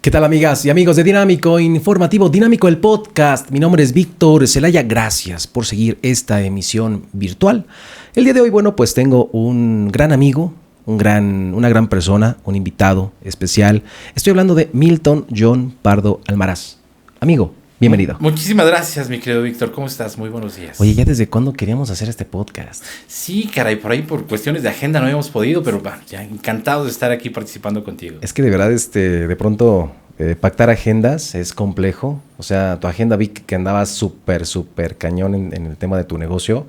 ¿Qué tal, amigas y amigos de Dinámico Informativo Dinámico, el podcast? Mi nombre es Víctor Celaya. Gracias por seguir esta emisión virtual. El día de hoy, bueno, pues tengo un gran amigo, una gran persona, un invitado especial. Estoy hablando de Milton John Pardo Almaraz. Amigo, bienvenido. Muchísimas gracias, mi querido Víctor. ¿Cómo estás? Muy buenos días. Oye, ¿ya desde cuándo queríamos hacer este podcast? Sí, caray, por ahí por cuestiones de agenda no habíamos podido, pero bueno, ya encantado de estar aquí participando contigo. Es que de verdad, de pronto pactar agendas es complejo. O sea, tu agenda vi que andabas súper cañón en el tema de tu negocio.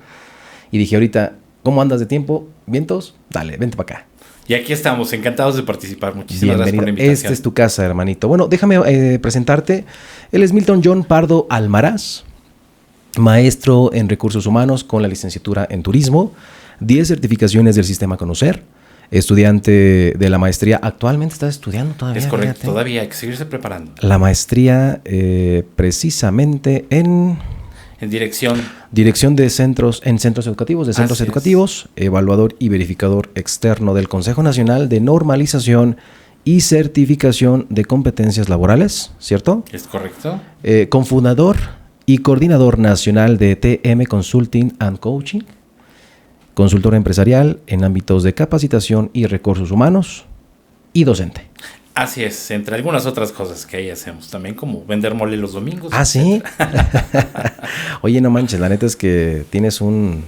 Y dije ahorita, ¿cómo andas de tiempo? ¿Vientos? Dale, vente para acá. Y aquí estamos, encantados de participar. Muchísimas gracias por la invitación. Esta es tu casa, hermanito. Bueno, déjame presentarte. Él es Milton John Pardo Almaraz, maestro en recursos humanos con la licenciatura en turismo, 10 certificaciones del sistema Conocer, estudiante de la maestría. Actualmente estás estudiando todavía. Es correcto, fíjate. todavía hay que seguirse preparando. La maestría precisamente en Dirección de centros educativos, evaluador y verificador externo del Consejo Nacional de Normalización y Certificación de Competencias Laborales, ¿cierto? Es correcto. Cofundador y coordinador nacional de TM Consulting and Coaching, consultor empresarial en ámbitos de capacitación y recursos humanos y docente. Así es, entre algunas otras cosas que ahí hacemos también, como vender mole los domingos. ¿Ah, sí? Oye, no manches, la neta es que tienes un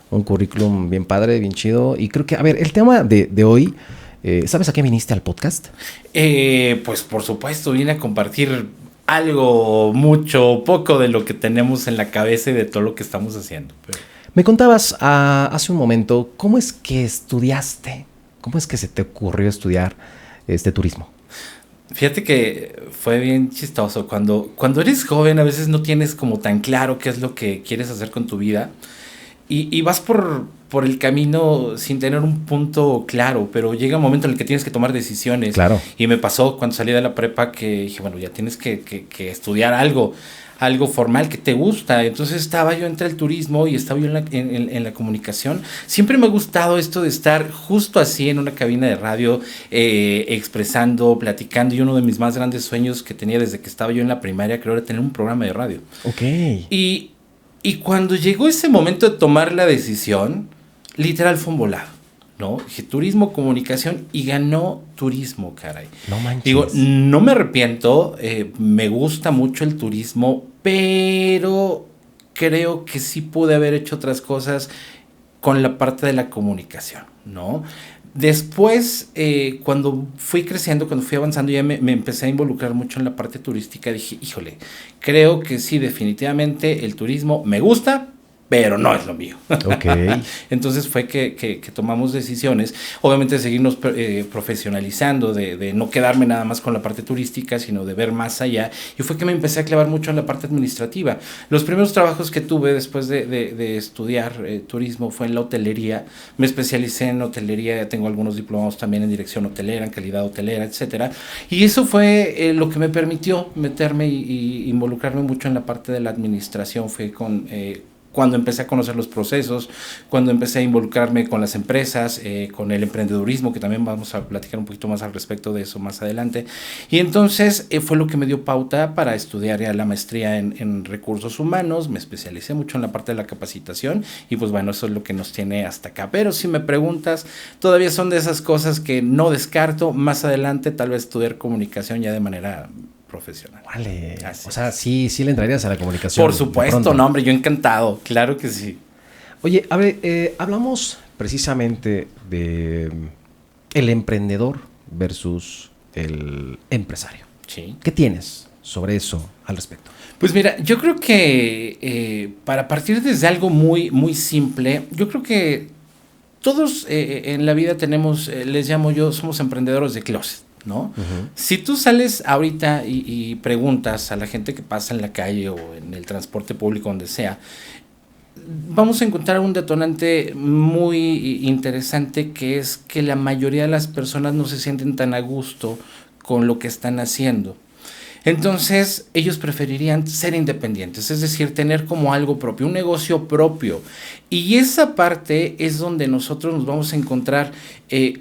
currículum bien padre, bien chido. Y creo que, a ver, el tema de hoy, ¿sabes a qué viniste al podcast? Pues por supuesto, vine a compartir algo, mucho, poco de lo que tenemos en la cabeza y de todo lo que estamos haciendo. Pero... Me contabas hace un momento, ¿cómo es que estudiaste? ¿Cómo es que se te ocurrió estudiar turismo? Fíjate que fue bien chistoso. Cuando eres joven a veces no tienes como tan claro qué es lo que quieres hacer con tu vida y vas por el camino sin tener un punto claro, pero llega un momento en el que tienes que tomar decisiones. Claro. Y me pasó cuando salí de la prepa que dije, bueno, ya tienes que estudiar algo formal que te gusta. Entonces estaba yo entre el turismo y estaba yo en la comunicación. Siempre me ha gustado esto de estar justo así en una cabina de radio, expresando, platicando. Y uno de mis más grandes sueños que tenía desde que estaba yo en la primaria, creo, era tener un programa de radio. Ok. Y cuando llegó ese momento de tomar la decisión, literal fue un volado, ¿no? Dije turismo, comunicación y ganó turismo, caray. No manches. Digo, no me arrepiento, me gusta mucho el turismo, pero creo que sí pude haber hecho otras cosas con la parte de la comunicación, ¿no? Después, cuando fui creciendo, cuando fui avanzando, ya me empecé a involucrar mucho en la parte turística. Dije, híjole, creo que sí, definitivamente el turismo me gusta, pero no es lo mío. Okay. Entonces fue que tomamos decisiones, obviamente de seguirnos profesionalizando, de no quedarme nada más con la parte turística, sino de ver más allá. Y fue que me empecé a clavar mucho en la parte administrativa. Los primeros trabajos que tuve después de estudiar turismo fue en la hotelería. Me especialicé en hotelería, tengo algunos diplomados también en dirección hotelera, en calidad hotelera, etcétera. Y eso fue lo que me permitió meterme y involucrarme mucho en la parte de la administración. Fue cuando empecé a conocer los procesos, cuando empecé a involucrarme con las empresas, con el emprendedurismo, que también vamos a platicar un poquito más al respecto de eso más adelante. Y entonces fue lo que me dio pauta para estudiar ya la maestría en recursos humanos. Me especialicé mucho en la parte de la capacitación y pues bueno, eso es lo que nos tiene hasta acá. Pero si me preguntas, todavía son de esas cosas que no descarto. Más adelante tal vez estudiar comunicación ya de manera profesional. Vale. Así o sea, sí le entrarías a la comunicación. Por supuesto, no, hombre, yo encantado. Claro que sí. Oye, a ver, hablamos precisamente de el emprendedor versus el empresario. Sí. ¿Qué tienes sobre eso al respecto? Pues mira, yo creo que para partir desde algo muy, muy simple, yo creo que todos en la vida tenemos, les llamo yo, somos emprendedores de closet, ¿no? Uh-huh. Si tú sales ahorita y preguntas a la gente que pasa en la calle o en el transporte público, donde sea, vamos a encontrar un detonante muy interesante, que es que la mayoría de las personas no se sienten tan a gusto con lo que están haciendo. Entonces, ellos preferirían ser independientes, es decir, tener como algo propio, un negocio propio. Y esa parte es donde nosotros nos vamos a encontrar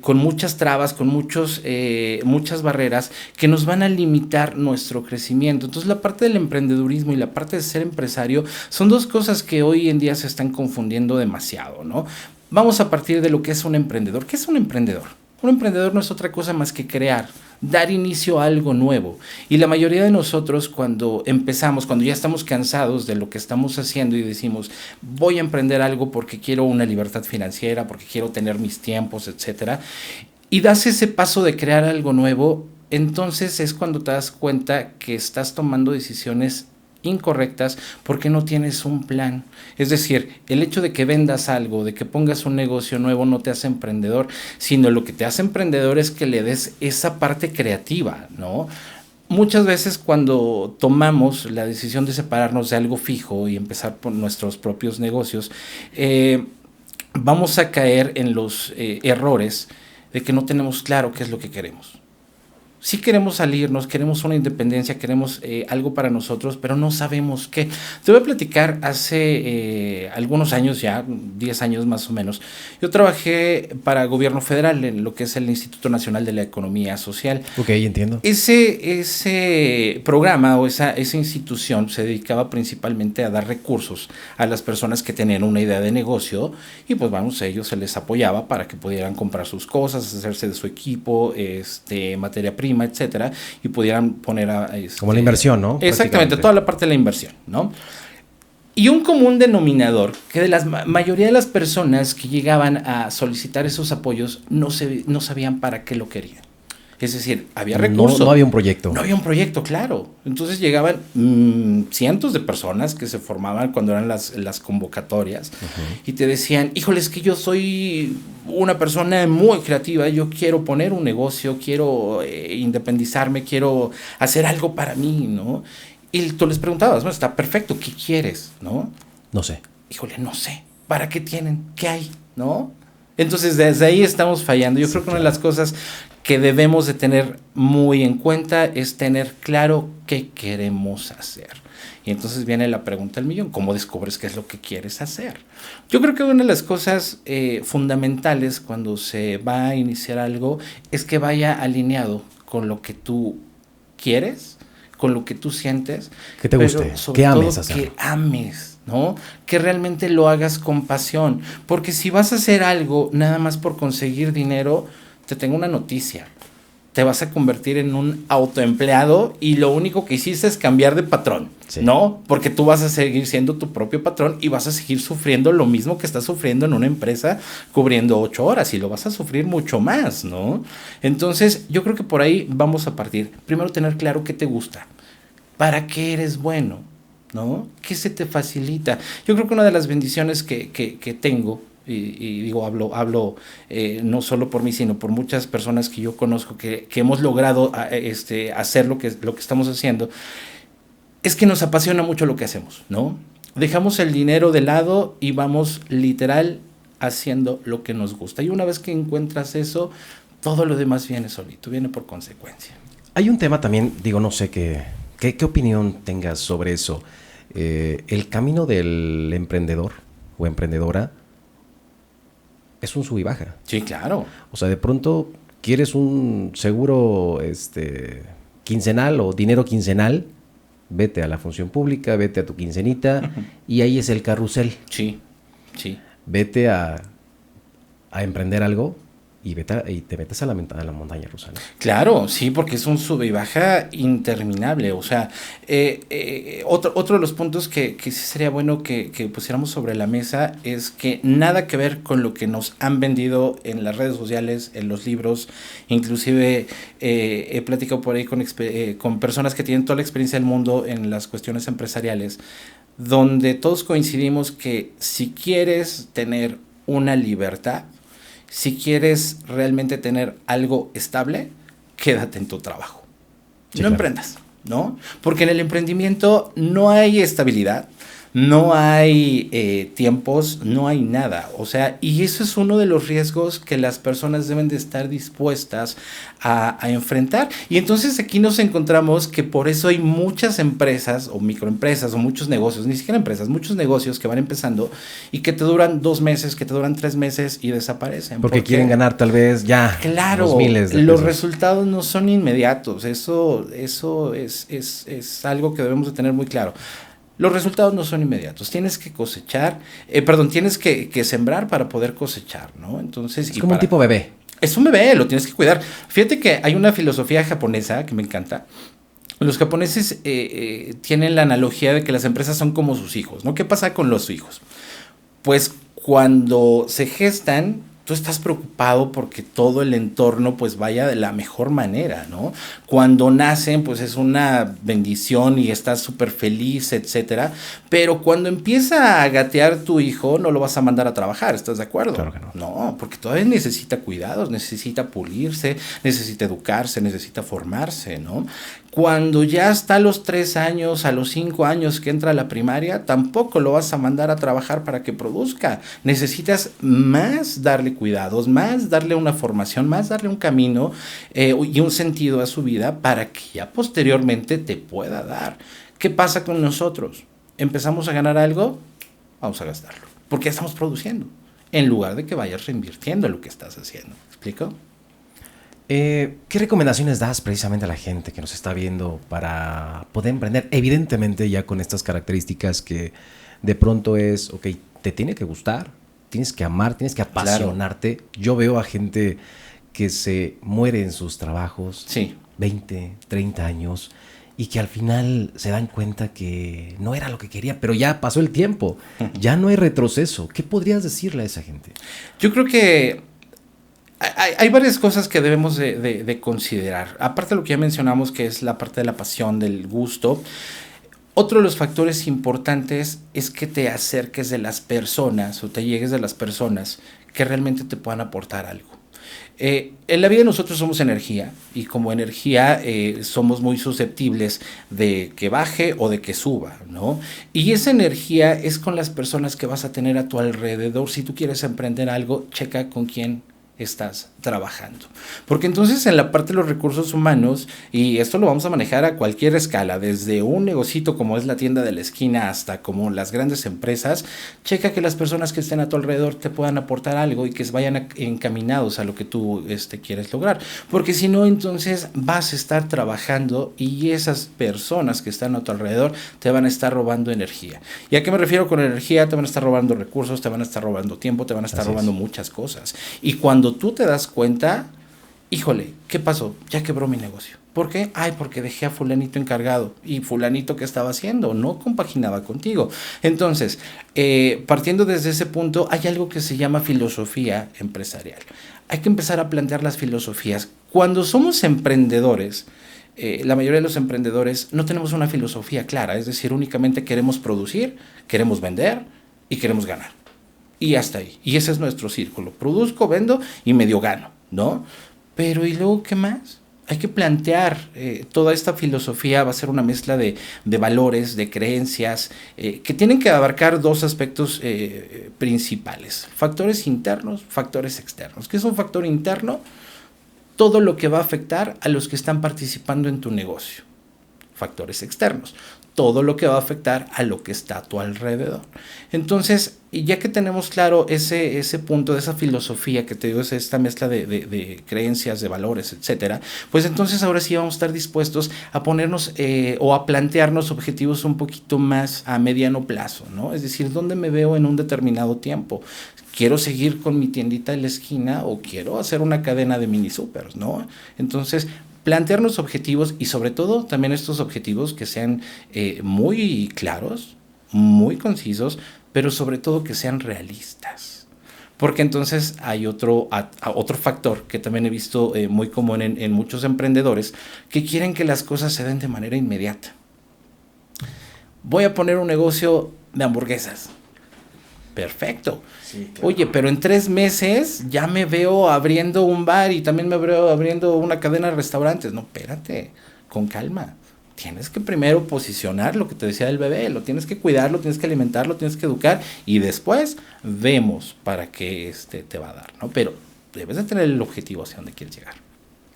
con muchas trabas, con muchas barreras que nos van a limitar nuestro crecimiento. Entonces, la parte del emprendedurismo y la parte de ser empresario son dos cosas que hoy en día se están confundiendo demasiado, ¿no? Vamos a partir de lo que es un emprendedor. ¿Qué es un emprendedor? Un emprendedor no es otra cosa más que crear, dar inicio a algo nuevo. Y la mayoría de nosotros cuando empezamos, cuando ya estamos cansados de lo que estamos haciendo y decimos, voy a emprender algo porque quiero una libertad financiera, porque quiero tener mis tiempos, etcétera, y das ese paso de crear algo nuevo, entonces es cuando te das cuenta que estás tomando decisiones incorrectas porque no tienes un plan. Es decir, el hecho de que vendas algo, de que pongas un negocio nuevo no te hace emprendedor, sino lo que te hace emprendedor es que le des esa parte creativa, ¿no? Muchas veces cuando tomamos la decisión de separarnos de algo fijo y empezar por nuestros propios negocios, vamos a caer en los errores de que no tenemos claro qué es lo que queremos. Sí queremos salirnos, queremos una independencia, queremos algo para nosotros, pero no sabemos qué. Te voy a platicar hace algunos años ya, 10 años más o menos. Yo trabajé para gobierno federal en lo que es el Instituto Nacional de la Economía Social. Ok, entiendo. Ese programa o esa institución se dedicaba principalmente a dar recursos a las personas que tenían una idea de negocio y pues vamos, a ellos se les apoyaba para que pudieran comprar sus cosas, hacerse de su equipo, materia prima, etcétera, y pudieran poner como la inversión, ¿no? Exactamente, toda la parte de la inversión, ¿no? Y un común denominador que de la mayoría de las personas que llegaban a solicitar esos apoyos no sabían para qué lo querían. Es decir, había recursos. No había un proyecto. No había un proyecto, claro. Entonces llegaban cientos de personas que se formaban cuando eran las convocatorias y te decían, híjole, es que yo soy una persona muy creativa, yo quiero poner un negocio, quiero independizarme, quiero hacer algo para mí, ¿no? Y tú les preguntabas, bueno, está perfecto, ¿qué quieres, no? No sé. Híjole, no sé. ¿Para qué tienen? ¿Qué hay? ¿No? Entonces, desde ahí estamos fallando. Yo creo que una de las cosas que debemos de tener muy en cuenta es tener claro qué queremos hacer. Y entonces viene la pregunta del millón, ¿cómo descubres qué es lo que quieres hacer? Yo creo que una de las cosas fundamentales cuando se va a iniciar algo es que vaya alineado con lo que tú quieres, con lo que tú sientes. Que te guste, que ames hacerlo. Que ames, ¿no? Que realmente lo hagas con pasión. Porque si vas a hacer algo nada más por conseguir dinero, te tengo una noticia. Te vas a convertir en un autoempleado y lo único que hiciste es cambiar de patrón, sí. ¿No? Porque tú vas a seguir siendo tu propio patrón y vas a seguir sufriendo lo mismo que estás sufriendo en una empresa cubriendo 8 horas y lo vas a sufrir mucho más, ¿no? Entonces, yo creo que por ahí vamos a partir. Primero, tener claro qué te gusta, para qué eres bueno, ¿no? ¿Qué se te facilita? Yo creo que una de las bendiciones que tengo, y digo, hablo no solo por mí, sino por muchas personas que yo conozco que hemos logrado hacer lo que estamos haciendo, es que nos apasiona mucho lo que hacemos, ¿no? Dejamos el dinero de lado y vamos literal haciendo lo que nos gusta. Y una vez que encuentras eso, todo lo demás viene solito, viene por consecuencia. Hay un tema también, digo, no sé qué opinión tengas sobre eso. El camino del emprendedor o emprendedora es un sub y baja. Sí, claro. O sea, de pronto quieres un seguro quincenal o dinero quincenal, vete a la función pública, vete a tu quincenita y ahí es el carrusel. Sí, sí. Vete a emprender algo y te metes a la montaña rusa, ¿no? Claro, sí, porque es un sube y baja interminable. O sea, otro de los puntos que sí sería bueno que pusiéramos sobre la mesa es que nada que ver con lo que nos han vendido en las redes sociales, en los libros. Inclusive he platicado por ahí con personas que tienen toda la experiencia del mundo en las cuestiones empresariales, donde todos coincidimos que si quieres tener una libertad, si quieres realmente tener algo estable, quédate en tu trabajo. Sí, no emprendas, ¿no? Porque en el emprendimiento no hay estabilidad, no hay tiempos, no hay nada. O sea, y eso es uno de los riesgos que las personas deben de estar dispuestas a enfrentar. Y entonces aquí nos encontramos que por eso hay muchas empresas o microempresas o muchos negocios, ni siquiera empresas, muchos negocios que van empezando y que te duran 2 meses, que te duran 3 meses y desaparecen. Porque quieren ganar tal vez ya claro, los miles de los pesos. resultados no son inmediatos. Eso es algo que debemos de tener muy claro. Los resultados no son inmediatos, tienes que cosechar, tienes que sembrar para poder cosechar, ¿no? Entonces, es como un tipo bebé. Es un bebé, lo tienes que cuidar. Fíjate que hay una filosofía japonesa que me encanta. Los japoneses tienen la analogía de que las empresas son como sus hijos, ¿no? ¿Qué pasa con los hijos? Pues cuando se gestan, tú estás preocupado porque todo el entorno pues vaya de la mejor manera, ¿no? Cuando nacen pues es una bendición y estás súper feliz, etcétera, pero cuando empieza a gatear tu hijo no lo vas a mandar a trabajar, ¿estás de acuerdo? Claro que no. No, porque todavía necesita cuidados, necesita pulirse, necesita educarse, necesita formarse, ¿no? Cuando ya está a los 3 años, a los 5 años que entra a la primaria, tampoco lo vas a mandar a trabajar para que produzca. Necesitas más darle cuidados, más darle una formación, más darle un camino y un sentido a su vida para que ya posteriormente te pueda dar. ¿Qué pasa con nosotros? Empezamos a ganar algo, vamos a gastarlo, porque ya estamos produciendo, en lugar de que vayas reinvirtiendo en lo que estás haciendo. ¿Me explico? ¿Qué recomendaciones das precisamente a la gente que nos está viendo para poder emprender? Evidentemente ya con estas características que de pronto es, ok, te tiene que gustar, tienes que amar, tienes que apasionarte. Claro. Yo veo a gente que se muere en sus trabajos, sí. 20, 30 años, y que al final se dan cuenta que no era lo que quería, pero ya pasó el tiempo, ya no hay retroceso. ¿Qué podrías decirle a esa gente? Yo creo que hay varias cosas que debemos de considerar. Aparte de lo que ya mencionamos, que es la parte de la pasión, del gusto. Otro de los factores importantes es que te acerques de las personas o te llegues de las personas que realmente te puedan aportar algo. En la vida nosotros somos energía y como energía somos muy susceptibles de que baje o de que suba, ¿no? Y esa energía es con las personas que vas a tener a tu alrededor. Si tú quieres emprender algo, checa con quién estás trabajando. Porque entonces en la parte de los recursos humanos, y esto lo vamos a manejar a cualquier escala, desde un negocito como es la tienda de la esquina hasta como las grandes empresas, checa que las personas que estén a tu alrededor te puedan aportar algo y que vayan encaminados a lo que tú quieres lograr. Porque si no, entonces vas a estar trabajando y esas personas que están a tu alrededor te van a estar robando energía. ¿Y a qué me refiero con energía? Te van a estar robando recursos, te van a estar robando tiempo, te van a estar robando muchas cosas. Y cuando tú te das cuenta, híjole, ¿qué pasó? Ya quebró mi negocio. ¿Por qué? Ay, porque dejé a fulanito encargado y fulanito que estaba haciendo, no compaginaba contigo. Entonces, partiendo desde ese punto, hay algo que se llama filosofía empresarial. Hay que empezar a plantear las filosofías. Cuando somos emprendedores, la mayoría de los emprendedores no tenemos una filosofía clara, es decir, únicamente queremos producir, queremos vender y queremos ganar. Y hasta ahí. Y ese es nuestro círculo. Produzco, vendo y medio gano, ¿no? Pero ¿y luego qué más? Hay que plantear, toda esta filosofía va a ser una mezcla de valores, de creencias, que tienen que abarcar 2 aspectos principales. Factores internos, factores externos. ¿Qué es un factor interno? Todo lo que va a afectar a los que están participando en tu negocio. Factores externos. Todo lo que va a afectar a lo que está a tu alrededor. Entonces, y ya que tenemos claro ese punto de esa filosofía que te digo, es esta mezcla de creencias, de valores, etcétera, pues entonces ahora sí vamos a estar dispuestos a ponernos o a plantearnos objetivos un poquito más a mediano plazo, ¿no? Es decir, ¿dónde me veo en un determinado tiempo? ¿Quiero seguir con mi tiendita de la esquina o quiero hacer una cadena de mini supers, ¿no? Entonces, plantearnos objetivos y sobre todo también estos objetivos que sean muy claros, muy concisos, pero sobre todo que sean realistas. Porque entonces hay otro factor que también he visto muy común en muchos emprendedores que quieren que las cosas se den de manera inmediata. Voy a poner un negocio de hamburguesas. Perfecto. Sí, claro. Oye, pero en 3 meses ya me veo abriendo un bar y también me veo abriendo una cadena de restaurantes. No, espérate, con calma. tienes que primero posicionar lo que te decía del bebé, lo tienes que cuidar, lo tienes que alimentar, lo tienes que educar y después vemos para qué te va a dar, ¿no? Pero debes de tener el objetivo hacia donde quieres llegar.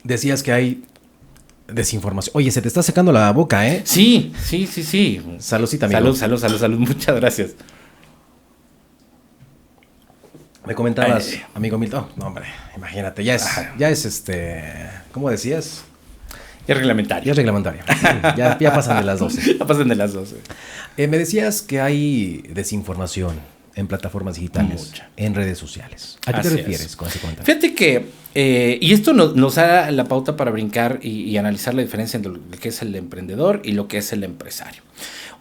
Decías que hay desinformación. Oye, se te está secando la boca, ¿eh? Sí. Saludcita, amigo. Salud. Muchas gracias. Me comentabas, amigo Milton. No, hombre, imagínate, ya es ¿cómo decías? Es reglamentario. Ya es reglamentario. Sí, ya pasan de las 12. Ya pasan de las 12. Me decías que hay desinformación en plataformas digitales, Mucha. en redes sociales. ¿A qué te refieres con ese comentario? Fíjate que, y esto nos da la pauta para brincar y analizar la diferencia entre lo que es el emprendedor y lo que es el empresario.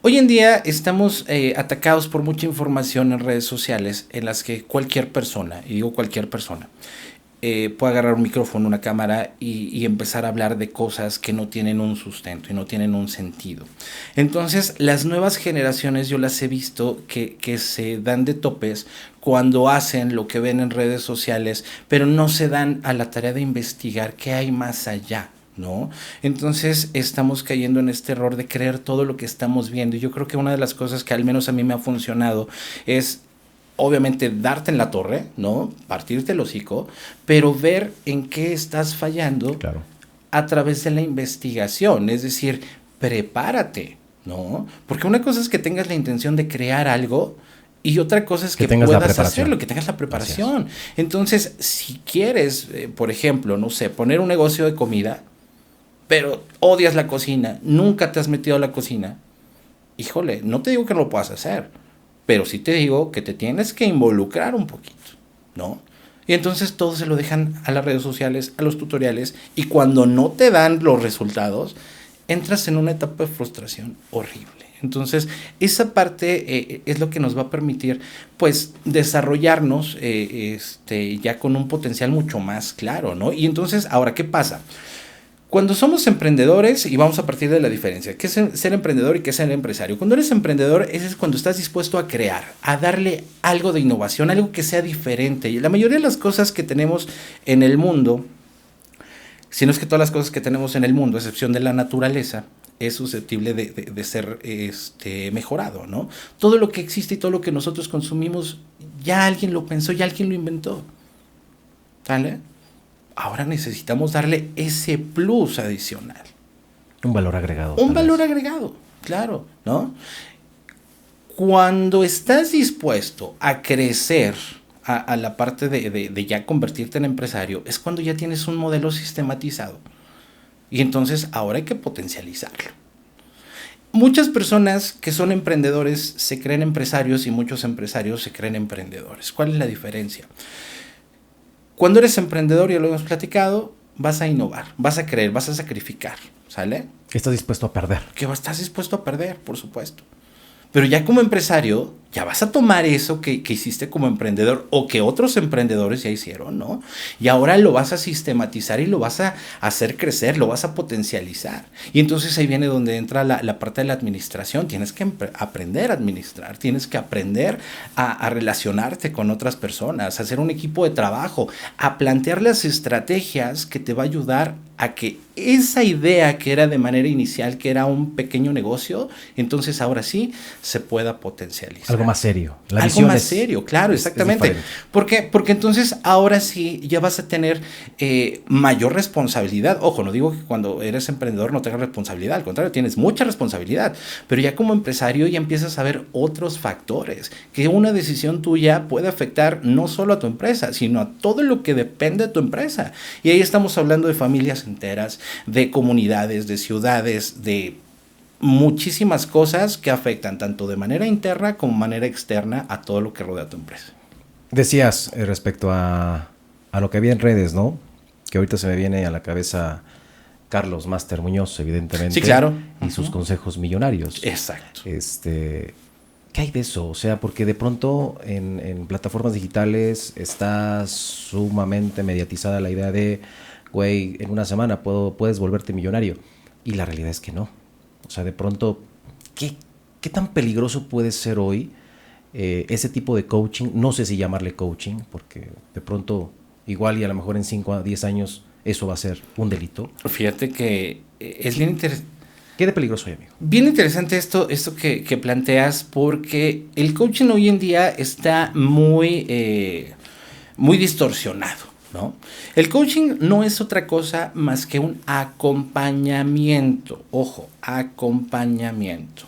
Hoy en día estamos atacados por mucha información en redes sociales en las que cualquier persona, y digo cualquier persona, puede agarrar un micrófono, una cámara y empezar a hablar de cosas que no tienen un sustento y no tienen un sentido. Entonces, las nuevas generaciones yo las he visto que se dan de topes cuando hacen lo que ven en redes sociales, pero no se dan a la tarea de investigar qué hay más allá, ¿no? Entonces estamos cayendo en este error de creer todo lo que estamos viendo. Y yo creo que una de las cosas que al menos a mí me ha funcionado es obviamente darte en la torre, ¿no? Partirte el hocico, pero ver en qué estás fallando. Claro. A través de la investigación, es decir, prepárate, ¿no? Porque una cosa es que tengas la intención de crear algo y otra cosa es que puedas hacerlo, que tengas la preparación. Entonces, si quieres, por ejemplo, no sé, poner un negocio de comida, pero odias la cocina, nunca te has metido a la cocina, híjole, no te digo que no lo puedas hacer, pero sí te digo que te tienes que involucrar un poquito, ¿no? Y entonces todo se lo dejan a las redes sociales, a los tutoriales, y cuando no te dan los resultados, entras en una etapa de frustración horrible. Entonces, esa parte es lo que nos va a permitir, pues, desarrollarnos ya con un potencial mucho más claro, ¿no? Y entonces, ahora, ¿qué pasa? Cuando somos emprendedores, y vamos a partir de la diferencia, ¿qué es ser emprendedor y qué es ser empresario? Cuando eres emprendedor, es cuando estás dispuesto a crear, a darle algo de innovación, algo que sea diferente. Y la mayoría de las cosas que tenemos en el mundo, si no es que todas las cosas que tenemos en el mundo, a excepción de la naturaleza, es susceptible de ser mejorado, ¿no? Todo lo que existe y todo lo que nosotros consumimos, ya alguien lo pensó, ya alguien lo inventó. ¿Sale? Ahora necesitamos darle ese plus adicional. Un valor agregado. Un valor agregado, claro, ¿no? Cuando estás dispuesto a crecer a la parte de ya convertirte en empresario, es cuando ya tienes un modelo sistematizado. Y entonces ahora hay que potencializarlo. Muchas personas que son emprendedores se creen empresarios y muchos empresarios se creen emprendedores. ¿Cuál es la diferencia? Cuando eres emprendedor, ya lo hemos platicado, vas a innovar, vas a creer, vas a sacrificar, ¿sale? ¿Qué estás dispuesto a perder? Que estás dispuesto a perder, por supuesto. Pero ya como empresario, ya vas a tomar eso que hiciste como emprendedor o que otros emprendedores ya hicieron, ¿no? Y ahora lo vas a sistematizar y lo vas a hacer crecer, lo vas a potencializar. Y entonces ahí viene donde entra la parte de la administración. Tienes que aprender a administrar, tienes que aprender a relacionarte con otras personas, a hacer un equipo de trabajo, a plantear las estrategias que te va a ayudar a que esa idea que era de manera inicial, que era un pequeño negocio, entonces ahora sí se pueda potencializar. Algo más serio. Algo más serio, claro, exactamente. Porque entonces ahora sí ya vas a tener mayor responsabilidad. Ojo, no digo que cuando eres emprendedor no tengas responsabilidad, al contrario, tienes mucha responsabilidad, pero ya como empresario ya empiezas a ver otros factores, que una decisión tuya puede afectar no solo a tu empresa, sino a todo lo que depende de tu empresa. Y ahí estamos hablando de familias enteras, de comunidades, de ciudades, de muchísimas cosas que afectan tanto de manera interna como de manera externa a todo lo que rodea tu empresa. Decías respecto a lo que había en redes, ¿no? Que ahorita se me viene a la cabeza Carlos Máster Muñoz, evidentemente. Sí, claro. Y sus consejos millonarios. Exacto. ¿Qué hay de eso? O sea, porque de pronto en plataformas digitales está sumamente mediatizada la idea de, güey, en una semana puedes volverte millonario. Y la realidad es que no. O sea, de pronto, ¿qué tan peligroso puede ser hoy ese tipo de coaching? No sé si llamarle coaching, porque de pronto, igual y a lo mejor en 5 a 10 años, eso va a ser un delito. Fíjate que es bien interesante. ¿Qué de peligroso hay, amigo? Bien interesante esto que planteas, porque el coaching hoy en día está muy distorsionado, ¿no? El coaching no es otra cosa más que un acompañamiento, ojo, acompañamiento.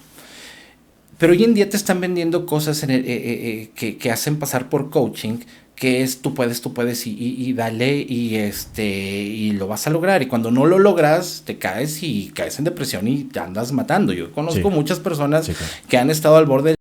Pero hoy en día te están vendiendo cosas que hacen pasar por coaching, que es tú puedes y dale y lo vas a lograr. Y cuando no lo logras, te caes en depresión y te andas matando. Yo conozco muchas personas que han estado al borde del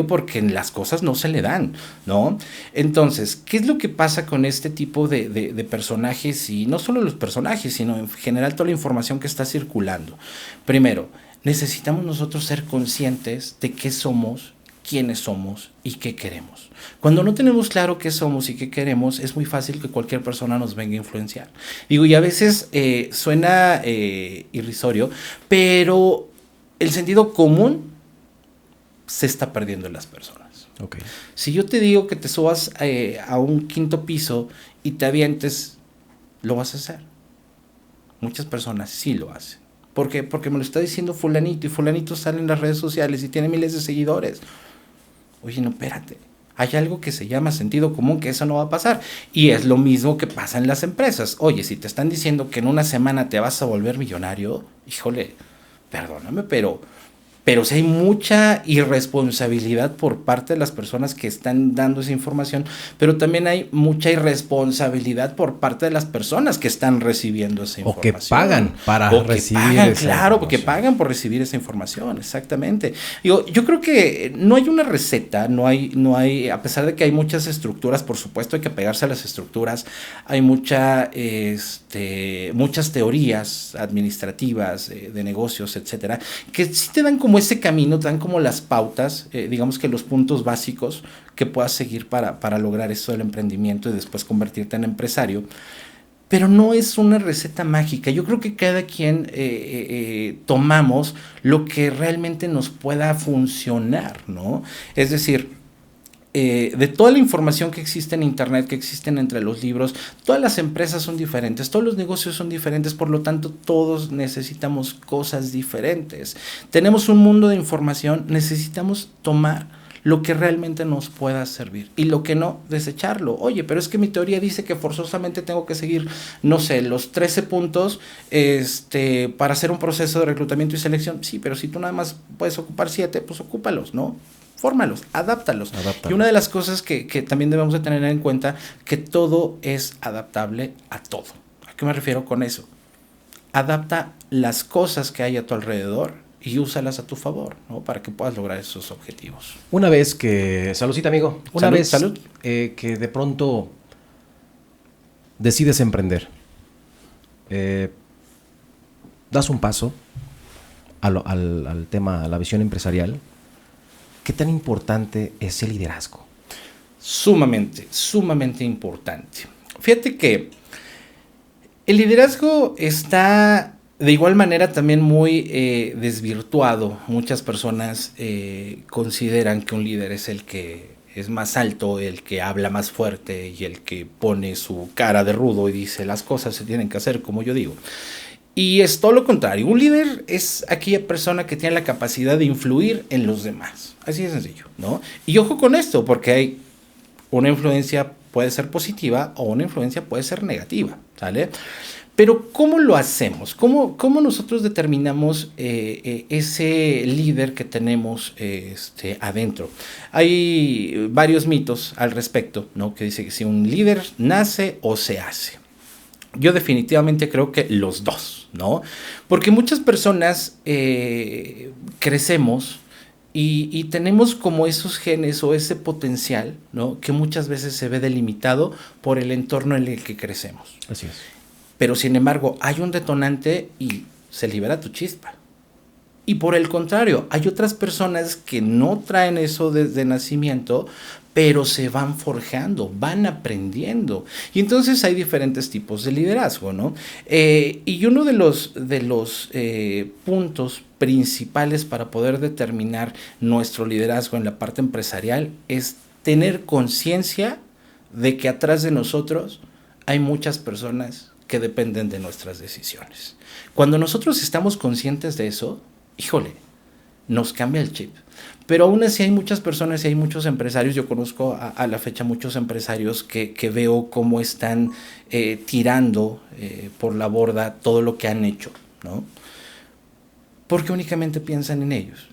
porque las cosas no se le dan, ¿no? Entonces, ¿qué es lo que pasa con este tipo de personajes? Y no solo los personajes, sino en general toda la información que está circulando. Primero, necesitamos nosotros ser conscientes de qué somos, quiénes somos y qué queremos. Cuando no tenemos claro qué somos y qué queremos, es muy fácil que cualquier persona nos venga a influenciar. Digo, y a veces suena irrisorio, pero el sentido común se está perdiendo en las personas. Okay. Si yo te digo que te subas a un quinto piso y te avientes, lo vas a hacer. Muchas personas sí lo hacen. ¿Por qué? Porque me lo está diciendo fulanito y fulanito sale en las redes sociales y tiene miles de seguidores. Oye, no, espérate. Hay algo que se llama sentido común, que eso no va a pasar. Y es lo mismo que pasa en las empresas. Oye, si te están diciendo que en una semana te vas a volver millonario, híjole, perdóname, pero si hay mucha irresponsabilidad por parte de las personas que están dando esa información, pero también hay mucha irresponsabilidad por parte de las personas que están recibiendo esa información. O que pagan para recibir esa información. Claro, porque pagan por recibir esa información, exactamente. Yo creo que no hay una receta, no hay, a pesar de que hay muchas estructuras, por supuesto hay que pegarse a las estructuras, hay muchas teorías administrativas, de negocios, etcétera, que sí te dan como ese camino, te dan como las pautas, digamos que los puntos básicos que puedas seguir para lograr esto del emprendimiento y después convertirte en empresario. Pero no es una receta mágica. Yo creo que cada quien tomamos lo que realmente nos pueda funcionar, ¿no? Es decir, de toda la información que existe en internet, que existen entre los libros, todas las empresas son diferentes, todos los negocios son diferentes, por lo tanto todos necesitamos cosas diferentes. Tenemos un mundo de información, necesitamos tomar lo que realmente nos pueda servir y lo que no, desecharlo. Oye, pero es que mi teoría dice que forzosamente tengo que seguir, no sé, los 13 puntos para hacer un proceso de reclutamiento y selección. Sí, pero si tú nada más puedes ocupar 7, pues ocúpalos, ¿no? Fórmalos, adáptalos. Y una de las cosas que también debemos de tener en cuenta, que todo es adaptable a todo. ¿A qué me refiero con eso? Adapta las cosas que hay a tu alrededor y úsalas a tu favor, ¿no? Para que puedas lograr esos objetivos. Una vez que... Saludcita, amigo. Salud. Que de pronto decides emprender, das un paso al tema, a la visión empresarial. ¿Qué tan importante es el liderazgo? Sumamente importante. Fíjate que el liderazgo está de igual manera también muy desvirtuado. Muchas personas consideran que un líder es el que es más alto, el que habla más fuerte y el que pone su cara de rudo y dice las cosas se tienen que hacer como yo digo. Y es todo lo contrario. Un líder es aquella persona que tiene la capacidad de influir en los demás. Así de sencillo, ¿no? Y ojo con esto, porque hay una influencia puede ser positiva o una influencia puede ser negativa, ¿sale? Pero ¿cómo lo hacemos? ¿Cómo nosotros determinamos ese líder que tenemos adentro? Hay varios mitos al respecto, ¿no? Que dice que si un líder nace o se hace. Yo definitivamente creo que los dos, ¿no? Porque muchas personas crecemos y tenemos como esos genes o ese potencial, ¿no? Que muchas veces se ve delimitado por el entorno en el que crecemos. Así es. Pero sin embargo, hay un detonante y se libera tu chispa. Y por el contrario, hay otras personas que no traen eso desde nacimiento, pero se van forjando, van aprendiendo. Y entonces hay diferentes tipos de liderazgo, ¿no? Y uno de los puntos principales para poder determinar nuestro liderazgo en la parte empresarial es tener conciencia de que atrás de nosotros hay muchas personas que dependen de nuestras decisiones. Cuando nosotros estamos conscientes de eso, híjole, nos cambia el chip. Pero aún así hay muchas personas y hay muchos empresarios, yo conozco a la fecha muchos empresarios que veo cómo están tirando por la borda todo lo que han hecho, ¿no? Porque únicamente piensan en ellos,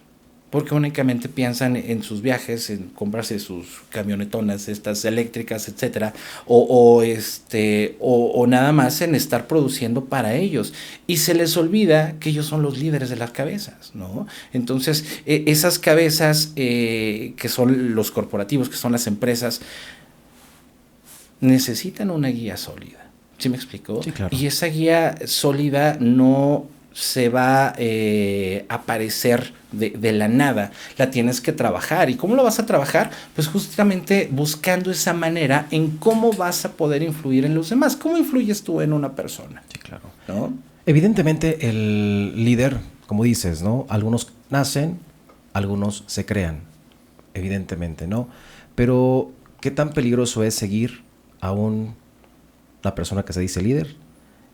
porque únicamente piensan en sus viajes, en comprarse sus camionetonas, estas eléctricas, etcétera, o nada más en estar produciendo para ellos. Y se les olvida que ellos son los líderes de las cabezas, ¿no? Entonces, esas cabezas que son los corporativos, que son las empresas, necesitan una guía sólida. ¿Sí me explicó? Sí, claro. Y esa guía sólida no se va a aparecer de la nada, la tienes que trabajar. ¿Y cómo lo vas a trabajar? Pues justamente buscando esa manera en cómo vas a poder influir en los demás. ¿Cómo influyes tú en una persona? Sí, claro. ¿No? Evidentemente el líder, como dices, ¿no? Algunos nacen, algunos se crean, evidentemente, ¿no? Pero ¿qué tan peligroso es seguir a una persona que se dice líder?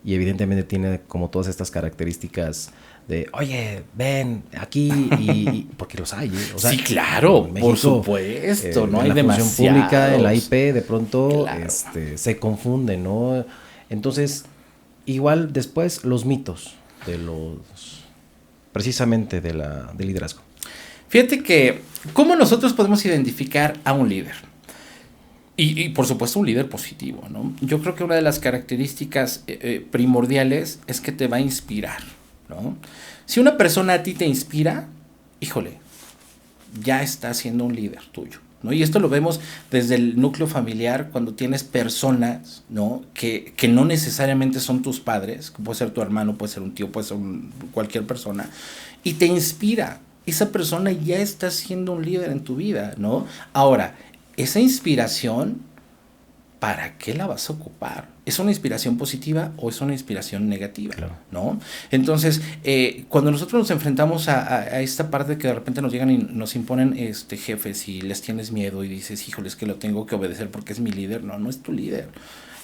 Y evidentemente tiene como todas estas características de, oye, ven aquí, porque los hay, ¿eh? O sea, sí, claro, México, por supuesto, no hay en la función demasiados. pública, en la IP, de pronto Claro. se confunde, ¿no? Entonces, igual después los mitos de precisamente del liderazgo. Fíjate que, ¿cómo nosotros podemos identificar a un líder? Y por supuesto un líder positivo, ¿no? Yo creo que una de las características primordiales es que te va a inspirar, ¿no? Si una persona a ti te inspira, híjole, ya está siendo un líder tuyo, ¿no? Y esto lo vemos desde el núcleo familiar, cuando tienes personas, ¿no? Que no necesariamente son tus padres, puede ser tu hermano, puede ser un tío, puede ser cualquier persona, y te inspira. Esa persona ya está siendo un líder en tu vida, ¿no? Ahora, esa inspiración, ¿para qué la vas a ocupar? ¿Es una inspiración positiva o es una inspiración negativa? Claro. ¿No? Entonces, cuando nosotros nos enfrentamos a esta parte que de repente nos llegan y nos imponen jefes y les tienes miedo y dices, híjole, es que lo tengo que obedecer porque es mi líder. No, no es tu líder.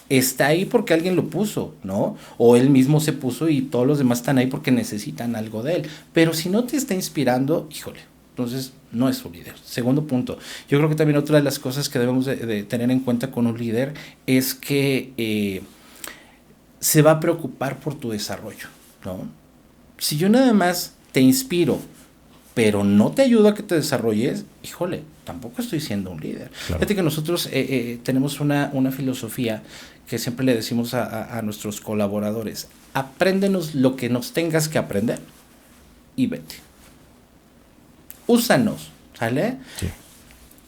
Está ahí porque alguien lo puso, ¿no? O él mismo se puso y todos los demás están ahí porque necesitan algo de él. Pero si no te está inspirando, híjole, entonces no es su líder. Segundo punto, yo creo que también otra de las cosas que debemos de tener en cuenta con un líder es que se va a preocupar por tu desarrollo, ¿no? Si yo nada más te inspiro, pero no te ayudo a que te desarrolles, híjole, tampoco estoy siendo un líder. Claro. Fíjate que nosotros tenemos una filosofía que siempre le decimos a nuestros colaboradores: apréndenos lo que nos tengas que aprender y vete. Úsanos, ¿sale? Sí.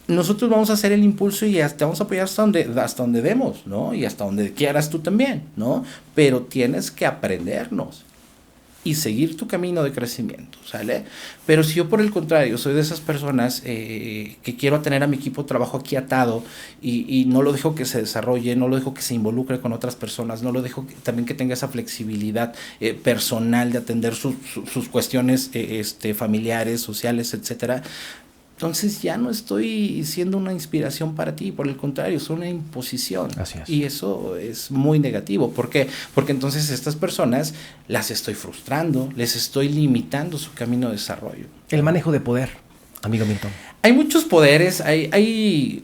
Nosotros vamos a hacer el impulso y te vamos a apoyar hasta donde demos, ¿no? Y hasta donde quieras tú también, ¿no? Pero tienes que aprendernos y seguir tu camino de crecimiento, ¿sale? Pero si yo por el contrario soy de esas personas que quiero tener a mi equipo de trabajo aquí atado y no lo dejo que se desarrolle, no lo dejo que se involucre con otras personas, no lo dejo también que tenga esa flexibilidad personal de atender sus cuestiones familiares, sociales, etcétera, entonces ya no estoy siendo una inspiración para ti, por el contrario, es una imposición. Así es. Y eso es muy negativo. ¿Por qué? Porque entonces estas personas las estoy frustrando, les estoy limitando su camino de desarrollo. El manejo de poder, amigo Milton. Hay muchos poderes, hay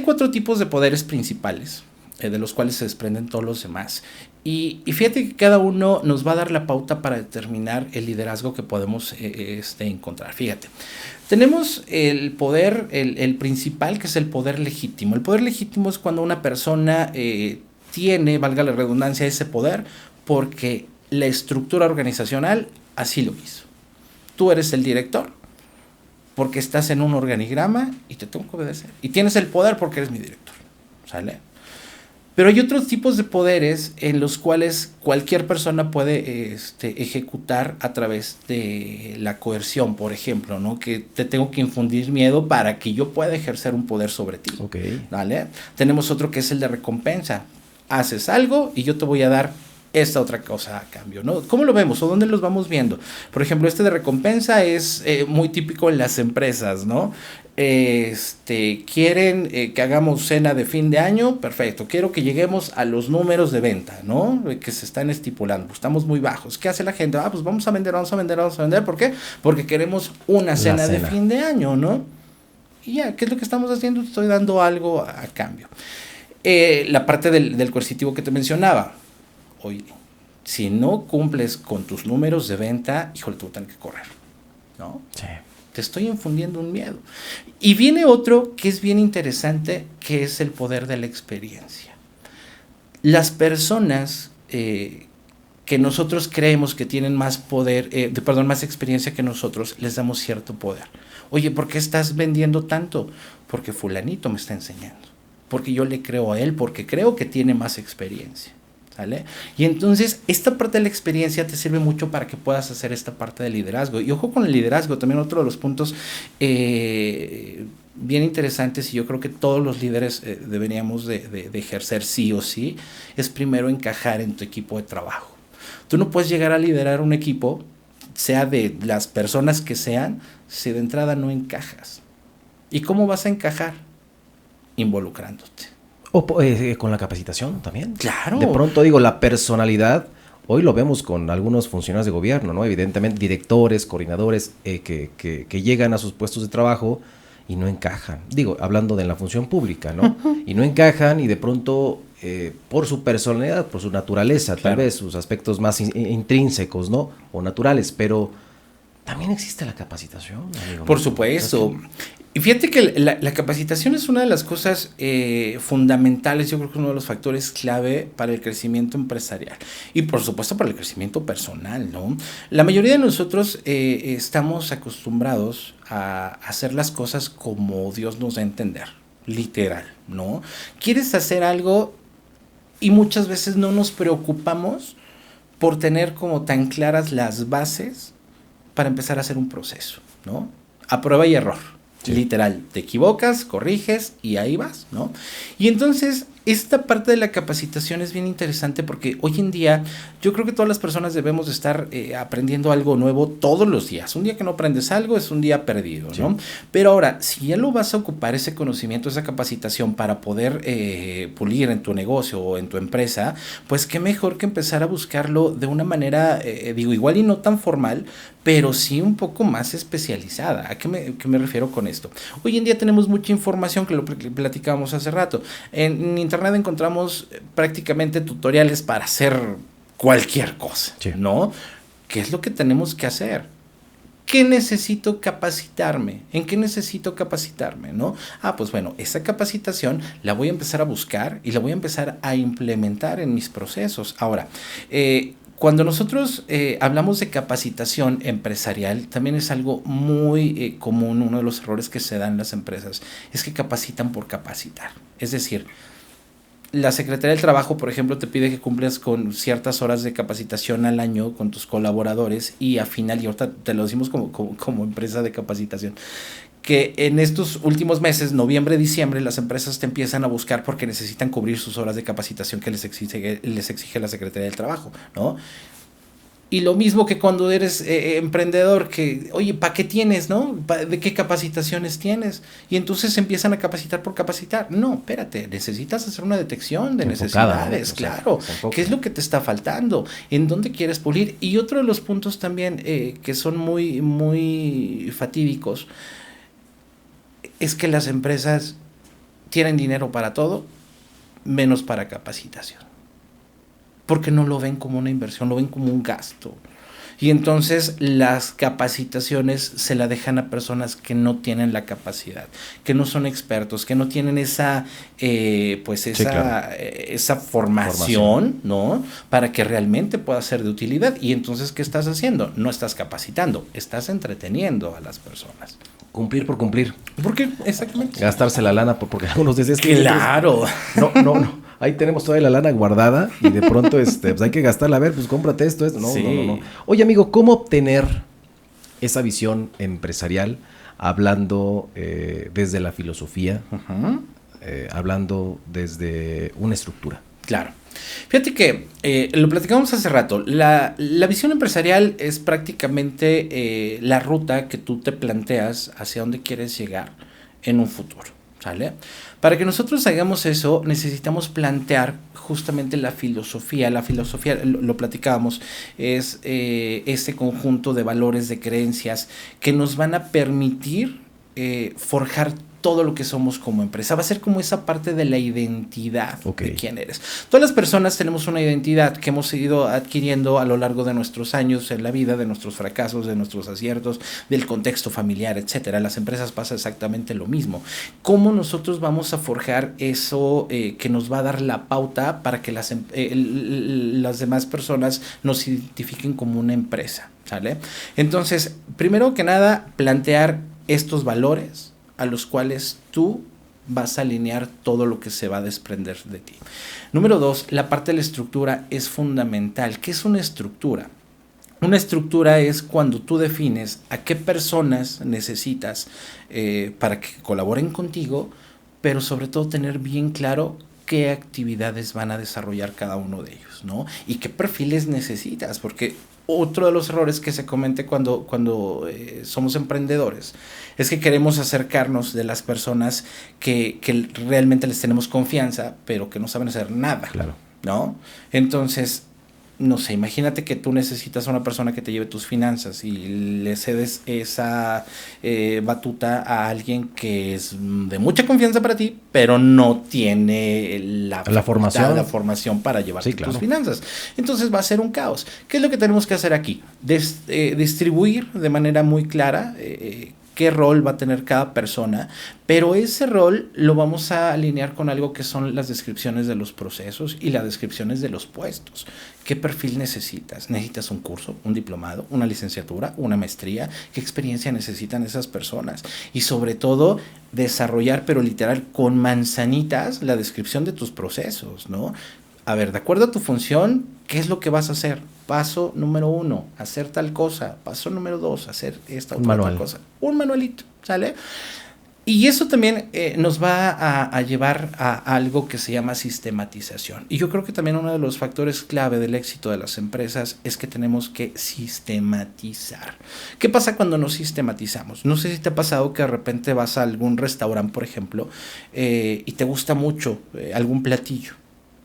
4 tipos de poderes principales, de los cuales se desprenden todos los demás. Y fíjate que cada uno nos va a dar la pauta para determinar el liderazgo que podemos encontrar. Fíjate, tenemos el poder, el principal, que es el poder legítimo. El poder legítimo es cuando una persona tiene, valga la redundancia, ese poder porque la estructura organizacional así lo quiso. Tú eres el director porque estás en un organigrama y te tengo que obedecer. Y tienes el poder porque eres mi director, ¿sale? Pero hay otros tipos de poderes en los cuales cualquier persona puede ejecutar a través de la coerción, por ejemplo, ¿no? Que te tengo que infundir miedo para que yo pueda ejercer un poder sobre ti. Okay. ¿Vale? Tenemos otro que es el de recompensa. Haces algo y yo te voy a dar esta otra cosa a cambio, ¿no? ¿Cómo lo vemos o dónde los vamos viendo? Por ejemplo, de recompensa es muy típico en las empresas, ¿no? Quieren que hagamos cena de fin de año, perfecto, quiero que lleguemos a los números de venta, ¿no? Que se están estipulando, pues estamos muy bajos. ¿Qué hace la gente? Pues vamos a vender, ¿por qué? Porque queremos una cena de fin de año, ¿no? Y ya, ¿qué es lo que estamos haciendo? Estoy dando algo a cambio. La parte del coercitivo que te mencionaba. Oye, si no cumples con tus números de venta, híjole, tú tienes que correr, ¿no? Sí. Te estoy infundiendo un miedo. Y viene otro que es bien interesante, que es el poder de la experiencia. Las personas que nosotros creemos que tienen más poder, más experiencia que nosotros, les damos cierto poder. Oye, ¿por qué estás vendiendo tanto? Porque fulanito me está enseñando. Porque yo le creo a él, porque creo que tiene más experiencia. ¿Sale? Y entonces esta parte de la experiencia te sirve mucho para que puedas hacer esta parte del liderazgo. Y ojo con el liderazgo, también otro de los puntos bien interesantes, y yo creo que todos los líderes deberíamos de ejercer sí o sí, es primero encajar en tu equipo de trabajo. Tú no puedes llegar a liderar un equipo, sea de las personas que sean, si de entrada no encajas. ¿Y cómo vas a encajar? Involucrándote. O con la capacitación también. Claro. De pronto digo, la personalidad, hoy lo vemos con algunos funcionarios de gobierno, ¿no? Evidentemente, directores, coordinadores que llegan a sus puestos de trabajo y no encajan. Digo, hablando de la función pública, ¿no? Y no encajan y de pronto, por su personalidad, por su naturaleza, tal vez, sus aspectos más intrínsecos, ¿no? O naturales, pero también existe la capacitación, amigo. Por supuesto. Y fíjate que la capacitación es una de las cosas fundamentales, yo creo que es uno de los factores clave para el crecimiento empresarial y por supuesto para el crecimiento personal, ¿no? La mayoría de nosotros estamos acostumbrados a hacer las cosas como Dios nos da a entender, literal, ¿no? Quieres hacer algo y muchas veces no nos preocupamos por tener como tan claras las bases para empezar a hacer un proceso, ¿no? A prueba y error. Sí. Literal, te equivocas, corriges y ahí vas, ¿no? Y entonces esta parte de la capacitación es bien interesante porque hoy en día yo creo que todas las personas debemos de estar aprendiendo algo nuevo todos los días. Un día que no aprendes algo es un día perdido, ¿no? Sí. Pero ahora, si ya lo vas a ocupar ese conocimiento, esa capacitación para poder pulir en tu negocio o en tu empresa, pues qué mejor que empezar a buscarlo de una manera, igual y no tan formal, pero sí un poco más especializada. ¿A qué me refiero con esto? Hoy en día tenemos mucha información, que lo platicábamos hace rato. En internet encontramos prácticamente tutoriales para hacer cualquier cosa, sí, ¿no? ¿Qué es lo que tenemos que hacer? ¿Qué necesito capacitarme? ¿En qué necesito capacitarme, no? Pues bueno, esa capacitación la voy a empezar a buscar y la voy a empezar a implementar en mis procesos. Ahora, cuando nosotros hablamos de capacitación empresarial, también es algo muy común, uno de los errores que se dan en las empresas, es que capacitan por capacitar. Es decir, la Secretaría del Trabajo, por ejemplo, te pide que cumplas con ciertas horas de capacitación al año con tus colaboradores y al final, y ahorita te lo decimos como empresa de capacitación, que en estos últimos meses, noviembre, diciembre, las empresas te empiezan a buscar porque necesitan cubrir sus horas de capacitación que les exige la Secretaría del Trabajo, ¿no? Y lo mismo que cuando eres emprendedor, que, oye, ¿para qué tienes, no? ¿De qué capacitaciones tienes? Y entonces empiezan a capacitar por capacitar. No, espérate, necesitas hacer una detección de necesidades, claro. ¿Qué es lo que te está faltando? ¿En dónde quieres pulir? Y otro de los puntos también que son muy, muy fatídicos es que las empresas tienen dinero para todo, menos para capacitación. Porque no lo ven como una inversión, lo ven como un gasto. Y entonces las capacitaciones se la dejan a personas que no tienen la capacidad, que no son expertos, que no tienen esa formación, ¿no? Para que realmente pueda ser de utilidad. Y entonces, ¿qué estás haciendo? No estás capacitando, estás entreteniendo a las personas. Cumplir por cumplir. ¿Por qué? Exactamente. Gastarse la lana porque algunos dicen... ¡Claro! No. Ahí tenemos toda la lana guardada y de pronto pues hay que gastarla. A ver, pues cómprate esto. No, sí. No. Oye, amigo, ¿cómo obtener esa visión empresarial hablando desde la filosofía, hablando desde una estructura? Claro. Fíjate que lo platicamos hace rato. La visión empresarial es prácticamente la ruta que tú te planteas hacia dónde quieres llegar en un futuro, ¿sale? Para que nosotros hagamos eso, necesitamos plantear justamente la filosofía. La filosofía, lo platicábamos, es ese conjunto de valores, de creencias que nos van a permitir forjar todo lo que somos como empresa. Va a ser como esa parte de la identidad de quién eres. Todas las personas tenemos una identidad que hemos ido adquiriendo a lo largo de nuestros años en la vida, de nuestros fracasos, de nuestros aciertos, del contexto familiar, etcétera. Las empresas pasa exactamente lo mismo. ¿Cómo nosotros vamos a forjar eso que nos va a dar la pauta para que las demás personas nos identifiquen como una empresa? ¿Sale? Entonces, primero que nada, plantear estos valores a los cuales tú vas a alinear todo lo que se va a desprender de ti. Número 2, la parte de la estructura es fundamental. ¿Qué es una estructura? Una estructura es cuando tú defines a qué personas necesitas para que colaboren contigo, pero sobre todo tener bien claro qué actividades van a desarrollar cada uno de ellos, ¿no? Y qué perfiles necesitas, porque otro de los errores que se comete cuando somos emprendedores es que queremos acercarnos de las personas que realmente les tenemos confianza, pero que no saben hacer nada, claro, ¿no? Entonces, no sé, imagínate que tú necesitas a una persona que te lleve tus finanzas y le cedes esa batuta a alguien que es de mucha confianza para ti, pero no tiene la formación para llevar tus finanzas. Entonces va a ser un caos. ¿Qué es lo que tenemos que hacer aquí? Distribuir de manera muy clara qué rol va a tener cada persona, pero ese rol lo vamos a alinear con algo que son las descripciones de los procesos y las descripciones de los puestos. ¿Qué perfil necesitas? ¿Necesitas un curso, un diplomado, una licenciatura, una maestría? ¿Qué experiencia necesitan esas personas? Y sobre todo, desarrollar, pero literal, con manzanitas, la descripción de tus procesos, ¿no? A ver, de acuerdo a tu función, ¿qué es lo que vas a hacer? Paso número 1, hacer tal cosa. Paso número 2, hacer esta otra tal cosa. Un manualito, ¿sale? Y eso también nos va a llevar a algo que se llama sistematización. Y yo creo que también uno de los factores clave del éxito de las empresas es que tenemos que sistematizar. ¿Qué pasa cuando no sistematizamos? No sé si te ha pasado que de repente vas a algún restaurante, por ejemplo, y te gusta mucho algún platillo.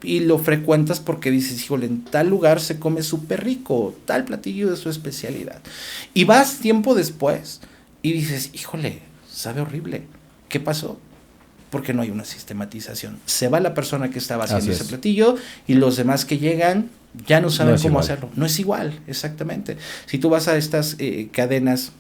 Y lo frecuentas porque dices, híjole, en tal lugar se come súper rico, tal platillo de su especialidad. Y vas tiempo después y dices, híjole, sabe horrible. ¿Qué pasó? Porque no hay una sistematización. Se va la persona que estaba haciendo ese platillo y los demás que llegan ya no saben cómo hacerlo. No es igual, exactamente. Si tú vas a estas cadenas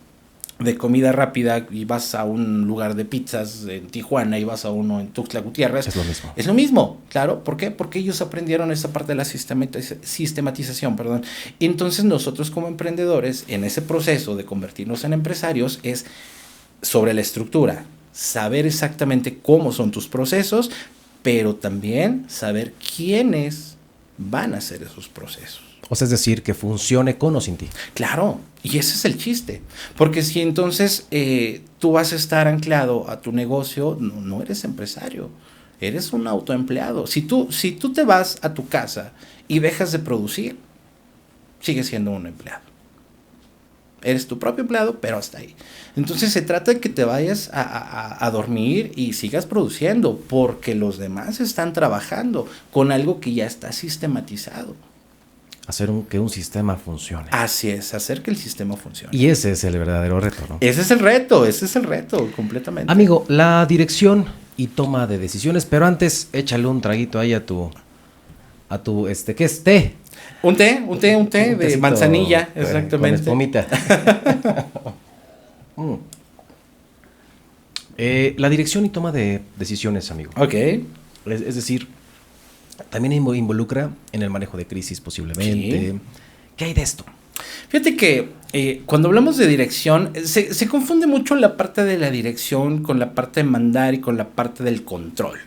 de comida rápida y vas a un lugar de pizzas en Tijuana y vas a uno en Tuxtla Gutiérrez, es lo mismo. Es lo mismo, claro. ¿Por qué? Porque ellos aprendieron esa parte de la sistematización, perdón. Y entonces nosotros como emprendedores, en ese proceso de convertirnos en empresarios, es sobre la estructura, saber exactamente cómo son tus procesos, pero también saber quiénes van a hacer esos procesos. O sea, es decir, que funcione con o sin ti. Claro, y ese es el chiste. Porque si entonces tú vas a estar anclado a tu negocio, no eres empresario, eres un autoempleado. Si tú te vas a tu casa y dejas de producir, sigues siendo un empleado. Eres tu propio empleado, pero hasta ahí. Entonces se trata de que te vayas a dormir y sigas produciendo, porque los demás están trabajando con algo que ya está sistematizado. Hacer que un sistema funcione. Así es, hacer que el sistema funcione. Y ese es el verdadero reto, ¿no? Ese es el reto, completamente. Amigo, la dirección y toma de decisiones, pero antes échale un traguito ahí a tu ¿qué es? ¿Té? Un té de manzanilla, exactamente. Con espumita. La dirección y toma de decisiones, amigo. Ok. Es decir, también involucra en el manejo de crisis posiblemente. Sí. ¿Qué hay de esto? Fíjate que cuando hablamos de dirección, se confunde mucho la parte de la dirección con la parte de mandar y con la parte del control.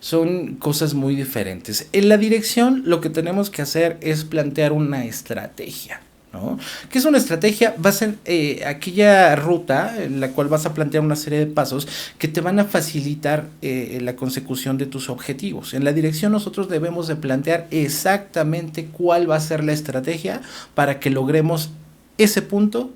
Son cosas muy diferentes. En la dirección lo que tenemos que hacer es plantear una estrategia, ¿no? ¿Qué es una estrategia? Va a ser aquella ruta en la cual vas a plantear una serie de pasos que te van a facilitar la consecución de tus objetivos. En la dirección nosotros debemos de plantear exactamente cuál va a ser la estrategia para que logremos ese punto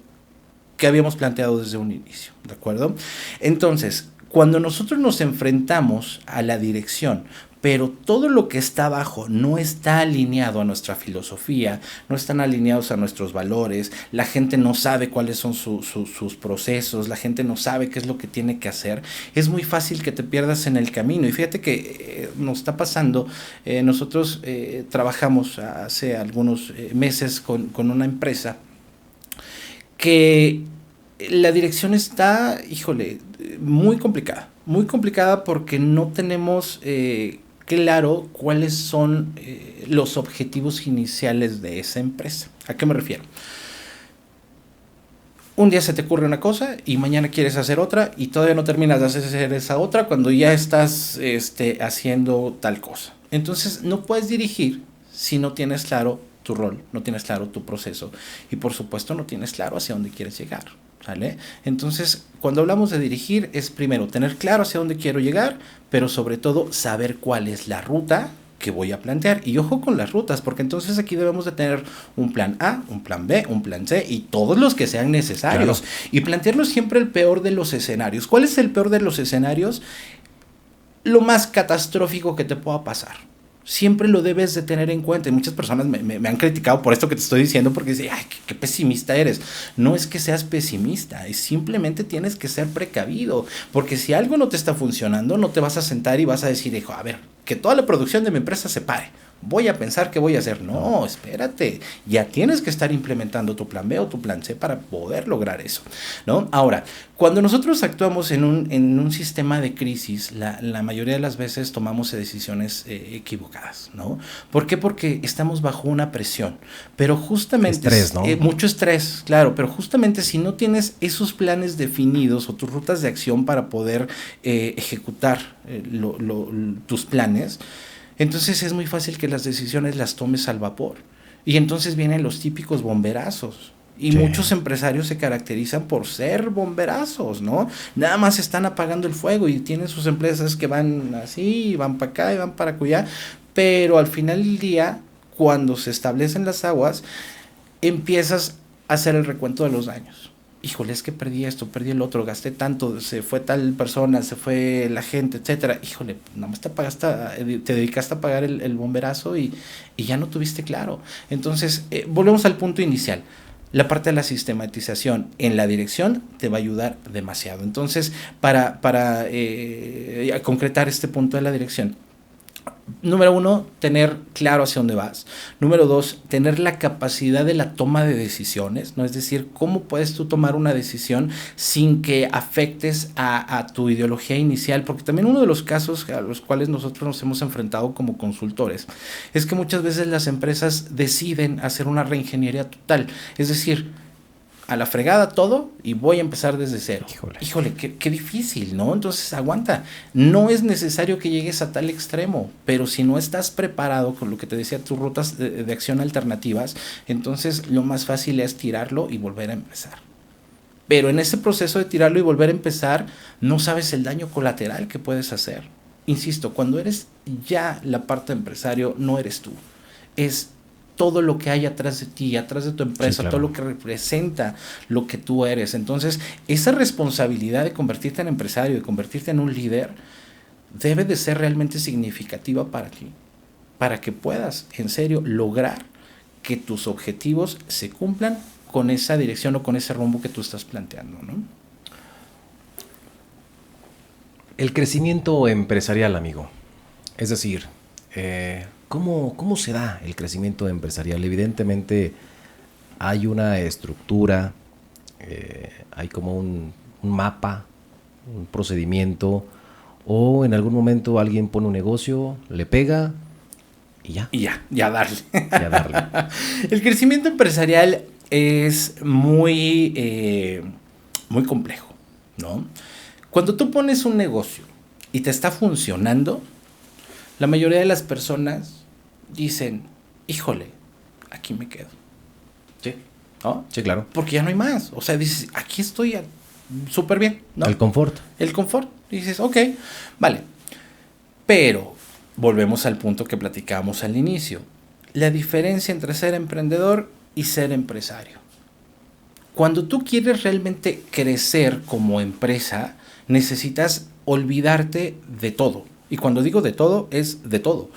que habíamos planteado desde un inicio, ¿de acuerdo? Entonces, cuando nosotros nos enfrentamos a la dirección, pero todo lo que está abajo no está alineado a nuestra filosofía, no están alineados a nuestros valores, la gente no sabe cuáles son sus procesos, la gente no sabe qué es lo que tiene que hacer, es muy fácil que te pierdas en el camino. Y fíjate que nos está pasando, nosotros trabajamos hace algunos meses con una empresa que la dirección está, híjole, muy complicada porque no tenemos claro cuáles son los objetivos iniciales de esa empresa. ¿A qué me refiero? Un día se te ocurre una cosa y mañana quieres hacer otra y todavía no terminas de hacer esa otra cuando ya estás haciendo tal cosa. Entonces no puedes dirigir si no tienes claro tu rol, no tienes claro tu proceso y por supuesto no tienes claro hacia dónde quieres llegar, ¿vale? Entonces, cuando hablamos de dirigir es primero tener claro hacia dónde quiero llegar, pero sobre todo saber cuál es la ruta que voy a plantear. Y ojo con las rutas, porque entonces aquí debemos de tener un plan A, un plan B, un plan C y todos los que sean necesarios. Claro. Y plantearnos siempre el peor de los escenarios. ¿Cuál es el peor de los escenarios? Lo más catastrófico que te pueda pasar. Siempre lo debes de tener en cuenta. Y muchas personas me han criticado por esto que te estoy diciendo porque dicen, ay, qué pesimista eres. No es que seas pesimista, es simplemente tienes que ser precavido, porque si algo no te está funcionando, no te vas a sentar y vas a decir, hijo, a ver, que toda la producción de mi empresa se pare. Voy a pensar qué voy a hacer. No, espérate. Ya tienes que estar implementando tu plan B o tu plan C para poder lograr eso, ¿no? Ahora, cuando nosotros actuamos en un sistema de crisis, la mayoría de las veces tomamos decisiones equivocadas, ¿no? ¿Por qué? Porque estamos bajo una presión. Pero justamente... Estrés, ¿no? Mucho estrés, claro. Pero justamente si no tienes esos planes definidos o tus rutas de acción para poder ejecutar tus planes, entonces es muy fácil que las decisiones las tomes al vapor. Y entonces vienen los típicos bomberazos. Y sí, muchos empresarios se caracterizan por ser bomberazos, ¿no? Nada más están apagando el fuego y tienen sus empresas que van así, van para acá y van para acullá. Pero al final del día, cuando se establecen las aguas, empiezas a hacer el recuento de los daños. Híjole, es que perdí esto, perdí el otro, gasté tanto, se fue tal persona, se fue la gente, etcétera. Híjole, nada más te dedicaste a pagar el bomberazo y ya no tuviste claro. Entonces, volvemos al punto inicial. La parte de la sistematización en la dirección te va a ayudar demasiado. Entonces, para concretar este punto de la dirección, número 1, tener claro hacia dónde vas. Número 2, tener la capacidad de la toma de decisiones, ¿no? Es decir, cómo puedes tú tomar una decisión sin que afectes a tu ideología inicial, porque también uno de los casos a los cuales nosotros nos hemos enfrentado como consultores es que muchas veces las empresas deciden hacer una reingeniería total, es decir, a la fregada todo y voy a empezar desde cero. Híjole, qué difícil, ¿no? Entonces aguanta. No es necesario que llegues a tal extremo, pero si no estás preparado con lo que te decía, tus rutas de acción alternativas, entonces lo más fácil es tirarlo y volver a empezar. Pero en ese proceso de tirarlo y volver a empezar, no sabes el daño colateral que puedes hacer. Insisto, cuando eres ya la parte de empresario, no eres tú. Es todo lo que hay atrás de ti, atrás de tu empresa, sí, claro, todo lo que representa lo que tú eres. Entonces, esa responsabilidad de convertirte en empresario, de convertirte en un líder, debe de ser realmente significativa para ti, para que puedas, en serio, lograr que tus objetivos se cumplan con esa dirección o con ese rumbo que tú estás planteando, ¿no? El crecimiento empresarial, amigo. Es decir, ¿cómo se da el crecimiento empresarial? Evidentemente hay una estructura, hay como un mapa, un procedimiento, o en algún momento alguien pone un negocio, le pega y ya. Ya darle. Ya darle. El crecimiento empresarial es muy complejo, ¿no? Cuando tú pones un negocio y te está funcionando, la mayoría de las personas dicen, híjole, aquí me quedo. Sí. ¿no? Sí, claro. Porque ya no hay más. O sea, dices, aquí estoy súper bien, ¿no? El confort. El confort. Y dices, ok, vale. Pero volvemos al punto que platicábamos al inicio. La diferencia entre ser emprendedor y ser empresario. Cuando tú quieres realmente crecer como empresa, necesitas olvidarte de todo. Y cuando digo de todo, es de todo.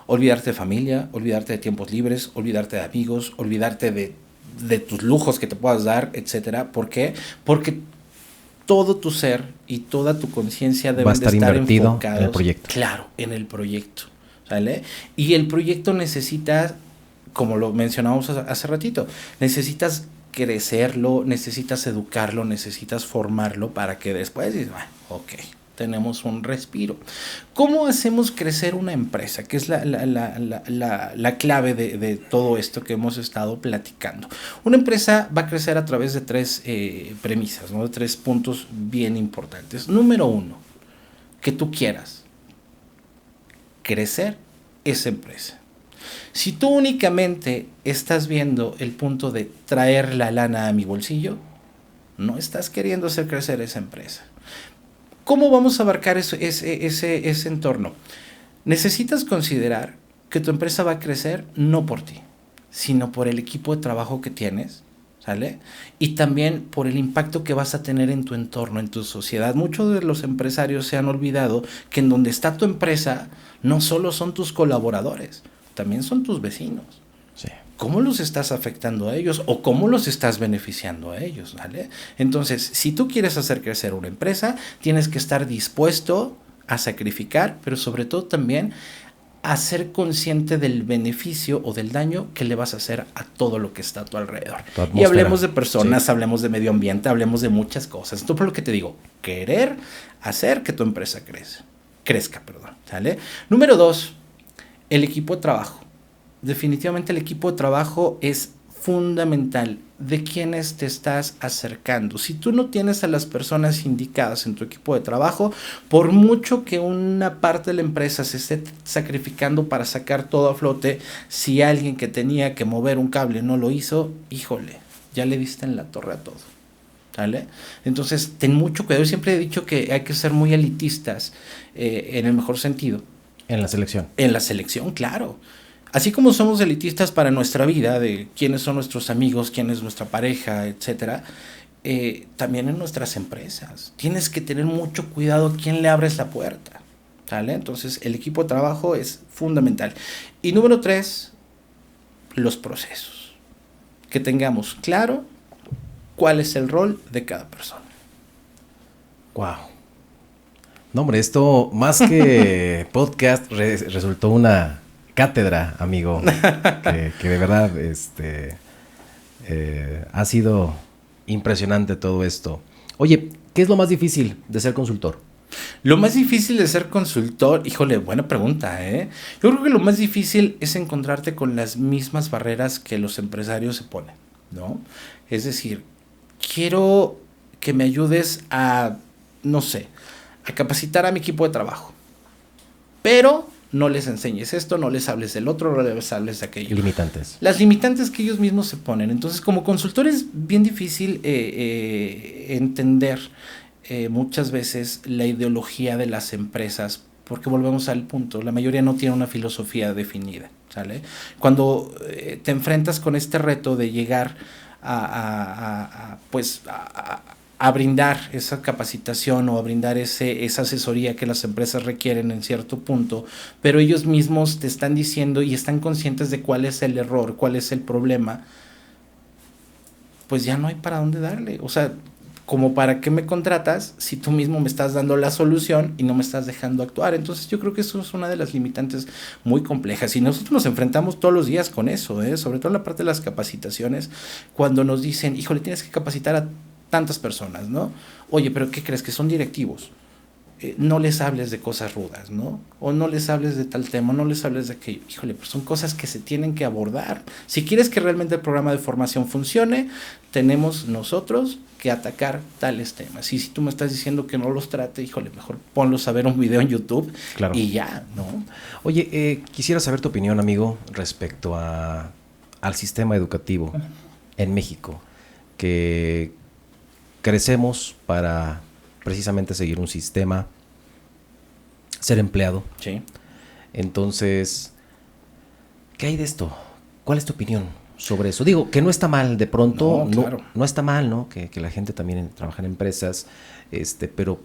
Olvidarte de familia, olvidarte de tiempos libres, olvidarte de amigos, olvidarte de tus lujos que te puedas dar, etcétera. ¿Por qué? Porque todo tu ser y toda tu conciencia deben de estar invertido enfocados en el proyecto. Claro, en el proyecto, ¿sale? Y el proyecto necesita, como lo mencionábamos hace ratito, necesitas crecerlo, necesitas educarlo, necesitas formarlo para que después dices, bueno, ok, tenemos un respiro. ¿Cómo hacemos crecer una empresa? Que es la clave de todo esto que hemos estado platicando. Una empresa va a crecer a través de tres premisas, ¿no? De 3 puntos bien importantes. Número 1, que tú quieras crecer esa empresa. Si tú únicamente estás viendo el punto de traer la lana a mi bolsillo, no estás queriendo hacer crecer esa empresa. ¿Cómo vamos a abarcar ese entorno? Necesitas considerar que tu empresa va a crecer no por ti, sino por el equipo de trabajo que tienes, ¿sale? Y también por el impacto que vas a tener en tu entorno, en tu sociedad. Muchos de los empresarios se han olvidado que en donde está tu empresa no solo son tus colaboradores, también son tus vecinos. Sí. ¿Cómo los estás afectando a ellos o cómo los estás beneficiando a ellos? ¿Vale? Entonces, si tú quieres hacer crecer una empresa, tienes que estar dispuesto a sacrificar, pero sobre todo también a ser consciente del beneficio o del daño que le vas a hacer a todo lo que está a tu alrededor. Y hablemos de personas, sí, hablemos de medio ambiente, hablemos de muchas cosas. Entonces, por lo que te digo, querer hacer que tu empresa crezca, ¿sale? Número 2, el equipo de trabajo. Definitivamente el equipo de trabajo es fundamental. ¿De quiénes te estás acercando? Si tú no tienes a las personas indicadas en tu equipo de trabajo, por mucho que una parte de la empresa se esté sacrificando para sacar todo a flote, si alguien que tenía que mover un cable no lo hizo, híjole, ya le diste en la torre a todo. ¿Vale? Entonces, ten mucho cuidado. Yo siempre he dicho que hay que ser muy elitistas, en el mejor sentido. En la selección. En la selección, claro. Así como somos elitistas para nuestra vida, de quiénes son nuestros amigos, quién es nuestra pareja, etcétera, también en nuestras empresas. Tienes que tener mucho cuidado a quién le abres la puerta, ¿vale? Entonces, el equipo de trabajo es fundamental. Y número 3, los procesos. Que tengamos claro cuál es el rol de cada persona. Wow. No, hombre, esto más que podcast resultó una cátedra, amigo, que de verdad ha sido impresionante todo esto. Oye, ¿qué es lo más difícil de ser consultor? Lo más difícil de ser consultor, híjole, buena pregunta, ¿eh? Yo creo que lo más difícil es encontrarte con las mismas barreras que los empresarios se ponen, ¿no? Es decir, quiero que me ayudes a, no sé, a capacitar a mi equipo de trabajo, pero no les enseñes esto, no les hables del otro, no les hables de aquello. Limitantes. Las limitantes que ellos mismos se ponen. Entonces, como consultor es bien difícil entender muchas veces la ideología de las empresas, porque volvemos al punto, la mayoría no tiene una filosofía definida, ¿sale? Cuando te enfrentas con este reto de llegar a brindar esa capacitación o a brindar esa asesoría que las empresas requieren en cierto punto, pero ellos mismos te están diciendo y están conscientes de cuál es el error, cuál es el problema, pues ya no hay para dónde darle. O sea, como para qué me contratas si tú mismo me estás dando la solución y no me estás dejando actuar. Entonces yo creo que eso es una de las limitantes muy complejas y nosotros nos enfrentamos todos los días con eso, sobre todo en la parte de las capacitaciones, cuando nos dicen, híjole, tienes que capacitar a tantas personas, ¿no? Oye, pero ¿qué crees? Que son directivos. No les hables de cosas rudas, ¿no? O no les hables de tal tema, no les hables de aquello. Híjole, pues son cosas que se tienen que abordar. Si quieres que realmente el programa de formación funcione, tenemos nosotros que atacar tales temas. Y si tú me estás diciendo que no los trate, híjole, mejor ponlos a ver un video en YouTube, claro, y ya, ¿no? Oye, quisiera saber tu opinión, amigo, respecto al sistema educativo. en México, que crecemos para precisamente seguir un sistema, ser empleado. Sí. Entonces, ¿qué hay de esto? ¿Cuál es tu opinión sobre eso? Digo, que no está mal, de pronto, No, claro. no está mal, ¿no? Que la gente también trabaja en empresas, pero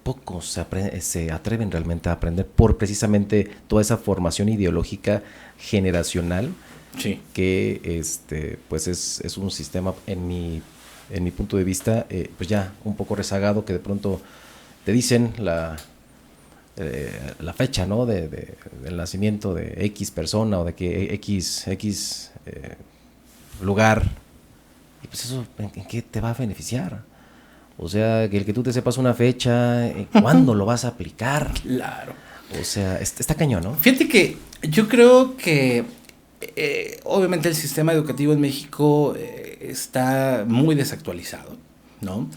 pocos se atreven realmente a aprender por precisamente toda esa formación ideológica generacional, Sí. que pues es un sistema, en mi punto de vista, pues ya un poco rezagado, que de pronto te dicen la fecha, ¿no? Del nacimiento de X persona o de que X lugar. Y pues eso, ¿en qué te va a beneficiar? O sea, que el que tú te sepas una fecha, ¿cuándo lo vas a aplicar? Claro. O sea, está cañón, ¿no? Fíjate que yo creo que obviamente el sistema educativo en México está muy desactualizado, ¿no?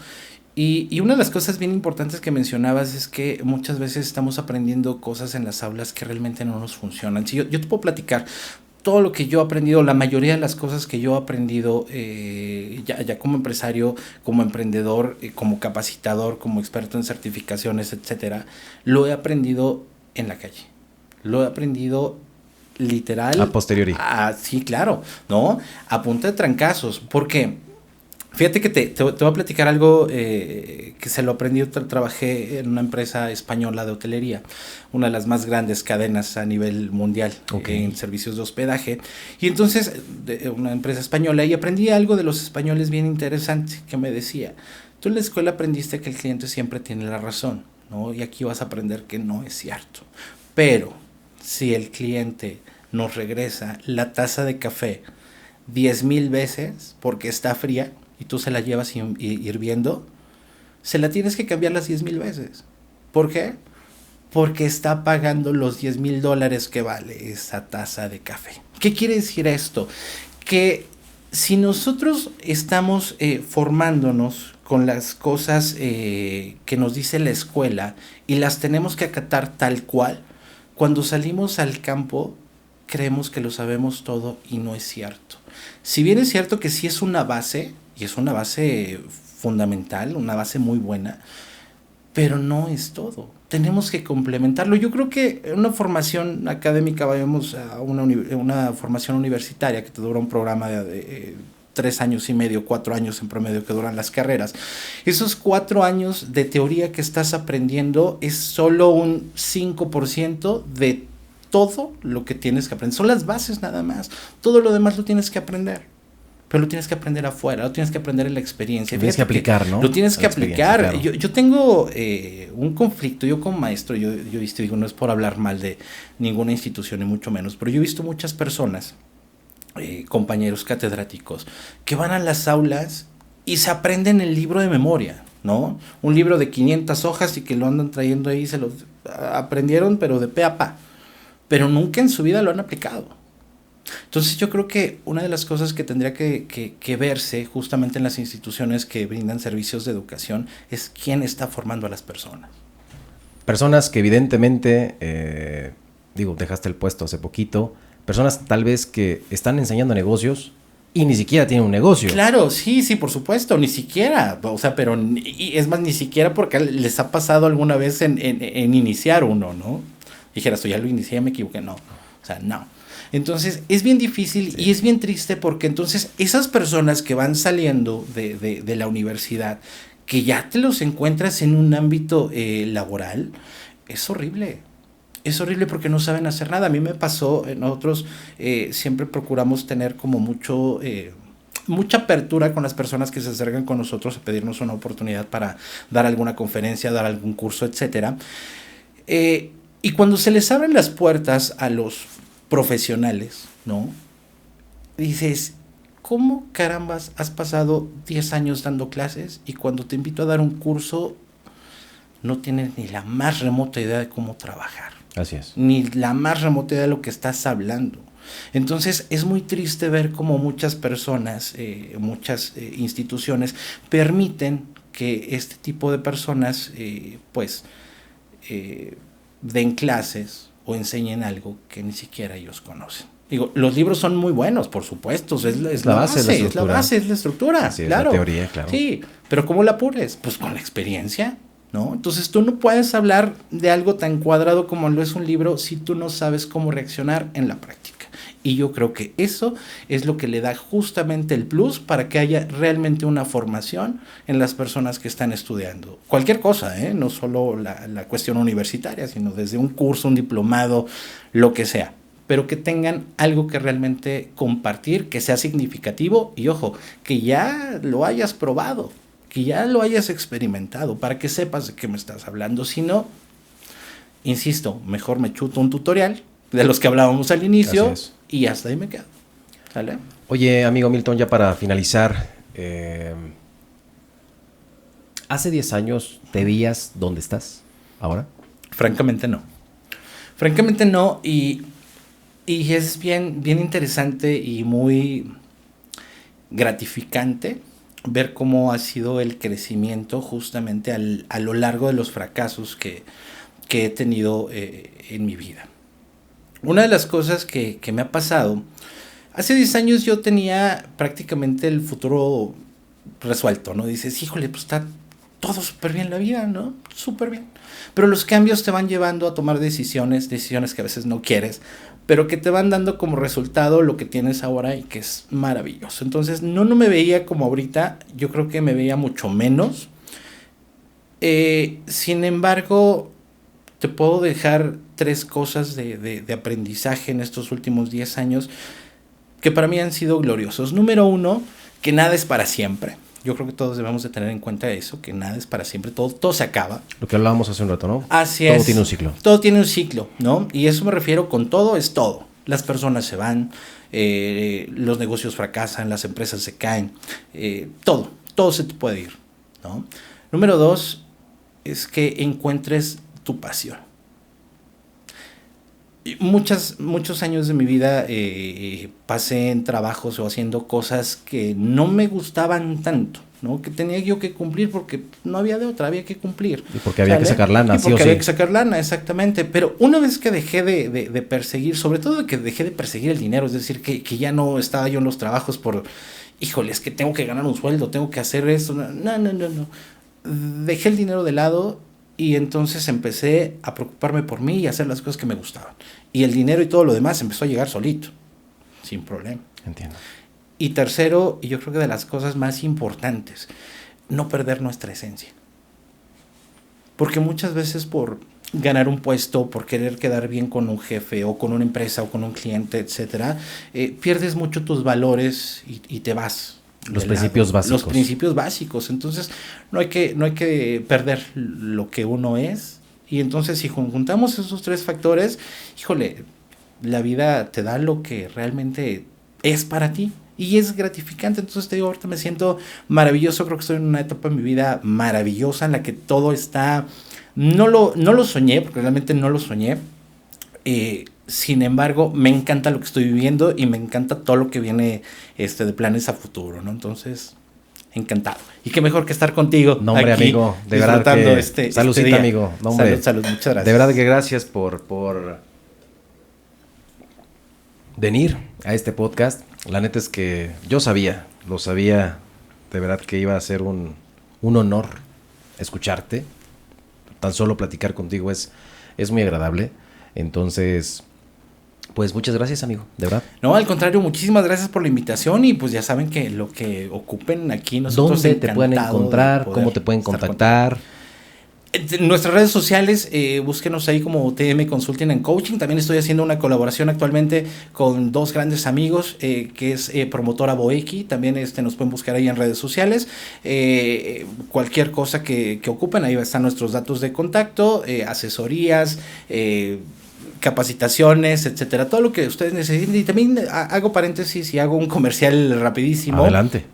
Y una de las cosas bien importantes que mencionabas es que muchas veces estamos aprendiendo cosas en las aulas que realmente no nos funcionan. Si yo te puedo platicar todo lo que yo he aprendido, la mayoría de las cosas que yo he aprendido ya como empresario, como emprendedor, como capacitador, como experto en certificaciones, etcétera, lo he aprendido en la calle. Lo he aprendido literal. A posteriori. Sí, claro, ¿no? A punta de trancazos. ¿Por qué? Fíjate que te voy a platicar algo que se lo aprendí. Trabajé en una empresa española de hotelería, una de las más grandes cadenas a nivel mundial en servicios de hospedaje. Y entonces, una empresa española, y aprendí algo de los españoles bien interesante, que me decía: tú en la escuela aprendiste que el cliente siempre tiene la razón, ¿no? Y aquí vas a aprender que no es cierto. Pero si el cliente nos regresa la taza de café 10,000 veces porque está fría, y tú se la llevas hirviendo, se la tienes que cambiar las 10,000 veces. ¿Por qué? Porque está pagando los $10,000 que vale esa taza de café. ¿Qué quiere decir esto? Que si nosotros estamos formándonos con las cosas que nos dice la escuela y las tenemos que acatar tal cual, cuando salimos al campo creemos que lo sabemos todo y no es cierto. Si bien es cierto que sí es una base, y es una base fundamental, una base muy buena, pero no es todo. Tenemos que complementarlo. Yo creo que en una formación académica, vayamos a una formación universitaria que te dura un programa de 3 años y medio, 4 años en promedio que duran las carreras. Esos 4 años de teoría que estás aprendiendo es solo un 5% de todo lo que tienes que aprender. Son las bases nada más. Todo lo demás lo tienes que aprender. Pero lo tienes que aprender afuera, lo tienes que aprender en la experiencia. Lo tienes que aplicar, ¿no? Lo tienes que aplicar. Claro. Yo tengo un conflicto, yo como maestro, yo he visto, digo, no es por hablar mal de ninguna institución, ni mucho menos, pero yo he visto muchas personas, compañeros catedráticos, que van a las aulas y se aprenden el libro de memoria, ¿no? Un libro de 500 hojas y que lo andan trayendo ahí, se lo aprendieron, pero de pe a pa. Pero nunca en su vida lo han aplicado. Entonces yo creo que una de las cosas que tendría que verse justamente en las instituciones que brindan servicios de educación es quién está formando a las personas. Personas que evidentemente, dejaste el puesto hace poquito, personas tal vez que están enseñando negocios y ni siquiera tienen un negocio. Claro, sí, por supuesto, ni siquiera, o sea, pero es más, ni siquiera porque les ha pasado alguna vez en iniciar uno, ¿no? Dijeras, tú ya lo inicié, me equivoqué, no, o sea, no. Entonces es bien difícil y es bien triste porque entonces esas personas que van saliendo de la universidad, que ya te los encuentras en un ámbito laboral, es horrible. Es horrible porque no saben hacer nada. A mí me pasó, nosotros siempre procuramos tener como mucha apertura con las personas que se acercan con nosotros a pedirnos una oportunidad para dar alguna conferencia, dar algún curso, etcétera. Y cuando se les abren las puertas a los profesionales, ¿no? Dices, ¿cómo carambas has pasado 10 años dando clases y cuando te invito a dar un curso no tienes ni la más remota idea de cómo trabajar? Así es. Ni la más remota idea de lo que estás hablando. Entonces es muy triste ver cómo muchas personas, muchas instituciones permiten que este tipo de personas den clases o enseñen algo que ni siquiera ellos conocen. Digo, los libros son muy buenos, por supuesto, es la base, es la base, es la estructura, sí, claro. Es la teoría, claro. Sí, pero ¿cómo la pules? Pues con la experiencia, ¿no? Entonces tú no puedes hablar de algo tan cuadrado como lo es un libro si tú no sabes cómo reaccionar en la práctica. Y yo creo que eso es lo que le da justamente el plus para que haya realmente una formación en las personas que están estudiando. Cualquier cosa, no solo la cuestión universitaria, sino desde un curso, un diplomado, lo que sea. Pero que tengan algo que realmente compartir, que sea significativo y, ojo, que ya lo hayas probado, que ya lo hayas experimentado, para que sepas de qué me estás hablando. Si no, insisto, mejor me chuto un tutorial de los que hablábamos al inicio y hasta ahí me quedo. ¿Sale? Oye, amigo Milton, ya para finalizar, ¿hace 10 años te veías dónde estás ahora? Francamente no. Francamente no, y es bien interesante y muy gratificante ver cómo ha sido el crecimiento justamente a lo largo de los fracasos que he tenido en mi vida. Una de las cosas que me ha pasado, hace 10 años yo tenía prácticamente el futuro resuelto, ¿no? Dices, híjole, pues está todo súper bien la vida, ¿no? Súper bien. Pero los cambios te van llevando a tomar decisiones que a veces no quieres, pero que te van dando como resultado lo que tienes ahora y que es maravilloso. Entonces, no me veía como ahorita, yo creo que me veía mucho menos. Sin embargo, te puedo dejar 3 cosas de aprendizaje en estos últimos 10 años que para mí han sido gloriosos. Número 1, que nada es para siempre. Yo creo que todos debemos de tener en cuenta eso, que nada es para siempre, todo se acaba. Lo que hablábamos hace un rato, ¿no? Así es. Todo tiene un ciclo. Todo tiene un ciclo, ¿no? Y eso me refiero con todo, es todo. Las personas se van, los negocios fracasan, las empresas se caen, todo se te puede ir, ¿no? Número 2, es que encuentres tu pasión. Muchos años de mi vida pasé en trabajos o haciendo cosas que no me gustaban tanto, ¿no? Que tenía yo que cumplir porque no había de otra, había que cumplir. Y porque había que sacar lana, sí o sí. Porque había que sacar lana, exactamente. Pero una vez que dejé de perseguir, sobre todo que dejé de perseguir el dinero, es decir, que ya no estaba yo en los trabajos por, híjole, es que tengo que ganar un sueldo, tengo que hacer esto. No. Dejé el dinero de lado. Y entonces empecé a preocuparme por mí y a hacer las cosas que me gustaban. Y el dinero y todo lo demás empezó a llegar solito, sin problema. Entiendo. Y tercero, y yo creo que de las cosas más importantes, no perder nuestra esencia. Porque muchas veces por ganar un puesto, por querer quedar bien con un jefe o con una empresa o con un cliente, etcétera, pierdes mucho tus valores y te vas. Los principios básicos. Los principios básicos. Entonces, no hay que perder lo que uno es. Y entonces, si juntamos esos 3 factores, híjole, la vida te da lo que realmente es para ti. Y es gratificante. Entonces, te digo, ahorita me siento maravilloso. Creo que estoy en una etapa de mi vida maravillosa en la que todo está... No lo soñé, porque realmente no lo soñé. Sin embargo, me encanta lo que estoy viviendo y me encanta todo lo que viene de planes a futuro, ¿no? Entonces, encantado. Y qué mejor que estar contigo. No, hombre, aquí, amigo, de verdad que saludcita, día. Amigo. No, hombre, salud, muchas gracias. De verdad que gracias por venir a este podcast. La neta es que yo lo sabía, de verdad que iba a ser un honor escucharte. Tan solo platicar contigo es muy agradable. Entonces, pues muchas gracias, amigo, de verdad. No, al contrario, muchísimas gracias por la invitación y pues ya saben que lo que ocupen aquí nosotros. ¿Dónde te pueden encontrar? ¿Cómo te pueden contactar? En nuestras redes sociales, búsquenos ahí como TM Consulting and Coaching. También estoy haciendo una colaboración actualmente con 2 grandes amigos, que es Promotora Boeki. También nos pueden buscar ahí en redes sociales. Cualquier cosa que ocupen, ahí están nuestros datos de contacto, asesorías, capacitaciones, etcétera, todo lo que ustedes necesiten. Y también hago paréntesis y hago un comercial rapidísimo. Adelante.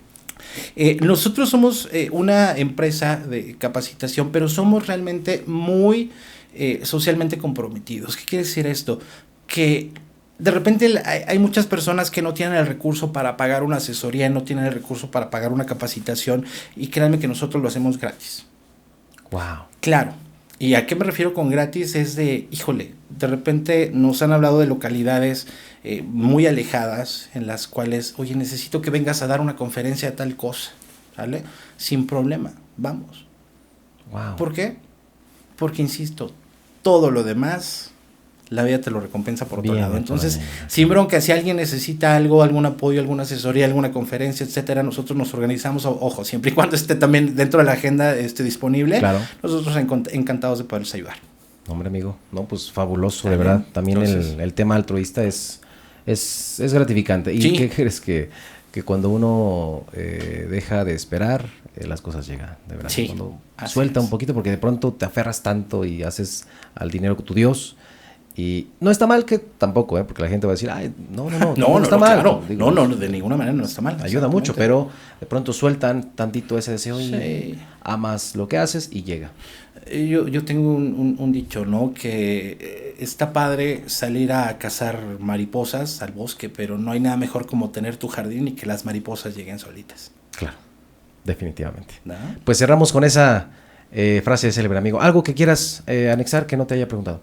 Nosotros somos una empresa de capacitación, pero somos realmente muy socialmente comprometidos. ¿Qué quiere decir esto? Que de repente hay muchas personas que no tienen el recurso para pagar una asesoría, no tienen el recurso para pagar una capacitación, y créanme que nosotros lo hacemos gratis. Wow. Claro. ¿Y a qué me refiero con gratis? Es de, híjole, de repente nos han hablado de localidades muy alejadas en las cuales, oye, necesito que vengas a dar una conferencia de tal cosa, ¿sale? Sin problema, vamos. Wow. ¿Por qué? Porque, insisto, todo lo demás, la vida te lo recompensa por otro lado. Entonces, sin bronca, si alguien necesita algo, algún apoyo, alguna asesoría, alguna conferencia, etcétera, nosotros nos organizamos, ojo, siempre y cuando esté también dentro de la agenda disponible, claro. Nosotros encantados de poderles ayudar. Hombre, amigo, no, pues fabuloso, de verdad. También el tema altruista es gratificante. ¿Y sí, qué crees que cuando uno deja de esperar, las cosas llegan, de verdad? Sí, cuando suelta un poquito, porque de pronto te aferras tanto y haces al dinero tu Dios. Y no está mal que tampoco, porque la gente va a decir, ay, no está mal. Claro. Digo, no, de ninguna manera no está mal. Ayuda mucho, pero de pronto sueltan tantito ese deseo y amas lo que haces y llega. Yo tengo un dicho, ¿no? Que está padre salir a cazar mariposas al bosque, pero no hay nada mejor como tener tu jardín y que las mariposas lleguen solitas. Claro, definitivamente. ¿No? Pues cerramos con esa frase célebre, amigo. ¿Algo que quieras anexar que no te haya preguntado?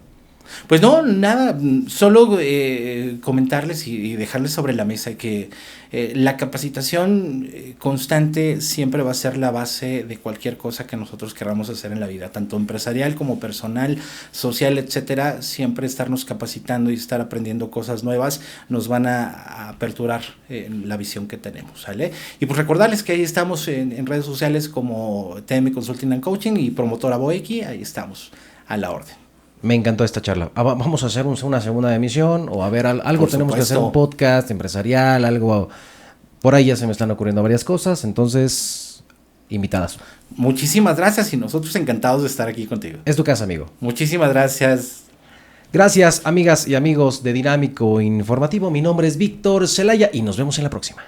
Pues no, nada, solo comentarles y dejarles sobre la mesa que la capacitación constante siempre va a ser la base de cualquier cosa que nosotros queramos hacer en la vida, tanto empresarial como personal, social, etcétera. Siempre estarnos capacitando y estar aprendiendo cosas nuevas nos van a aperturar la visión que tenemos, ¿sale? Y pues recordarles que ahí estamos en redes sociales como TM Consulting and Coaching y Promotora Boeki, ahí estamos a la orden. Me encantó esta charla. Vamos a hacer una segunda emisión o a ver algo. Tenemos que hacer un podcast empresarial, algo. Por ahí ya se me están ocurriendo varias cosas. Entonces, invitadas. Muchísimas gracias y nosotros encantados de estar aquí contigo. Es tu casa, amigo. Muchísimas gracias. Gracias, amigas y amigos de Dinámico Informativo. Mi nombre es Víctor Celaya y nos vemos en la próxima.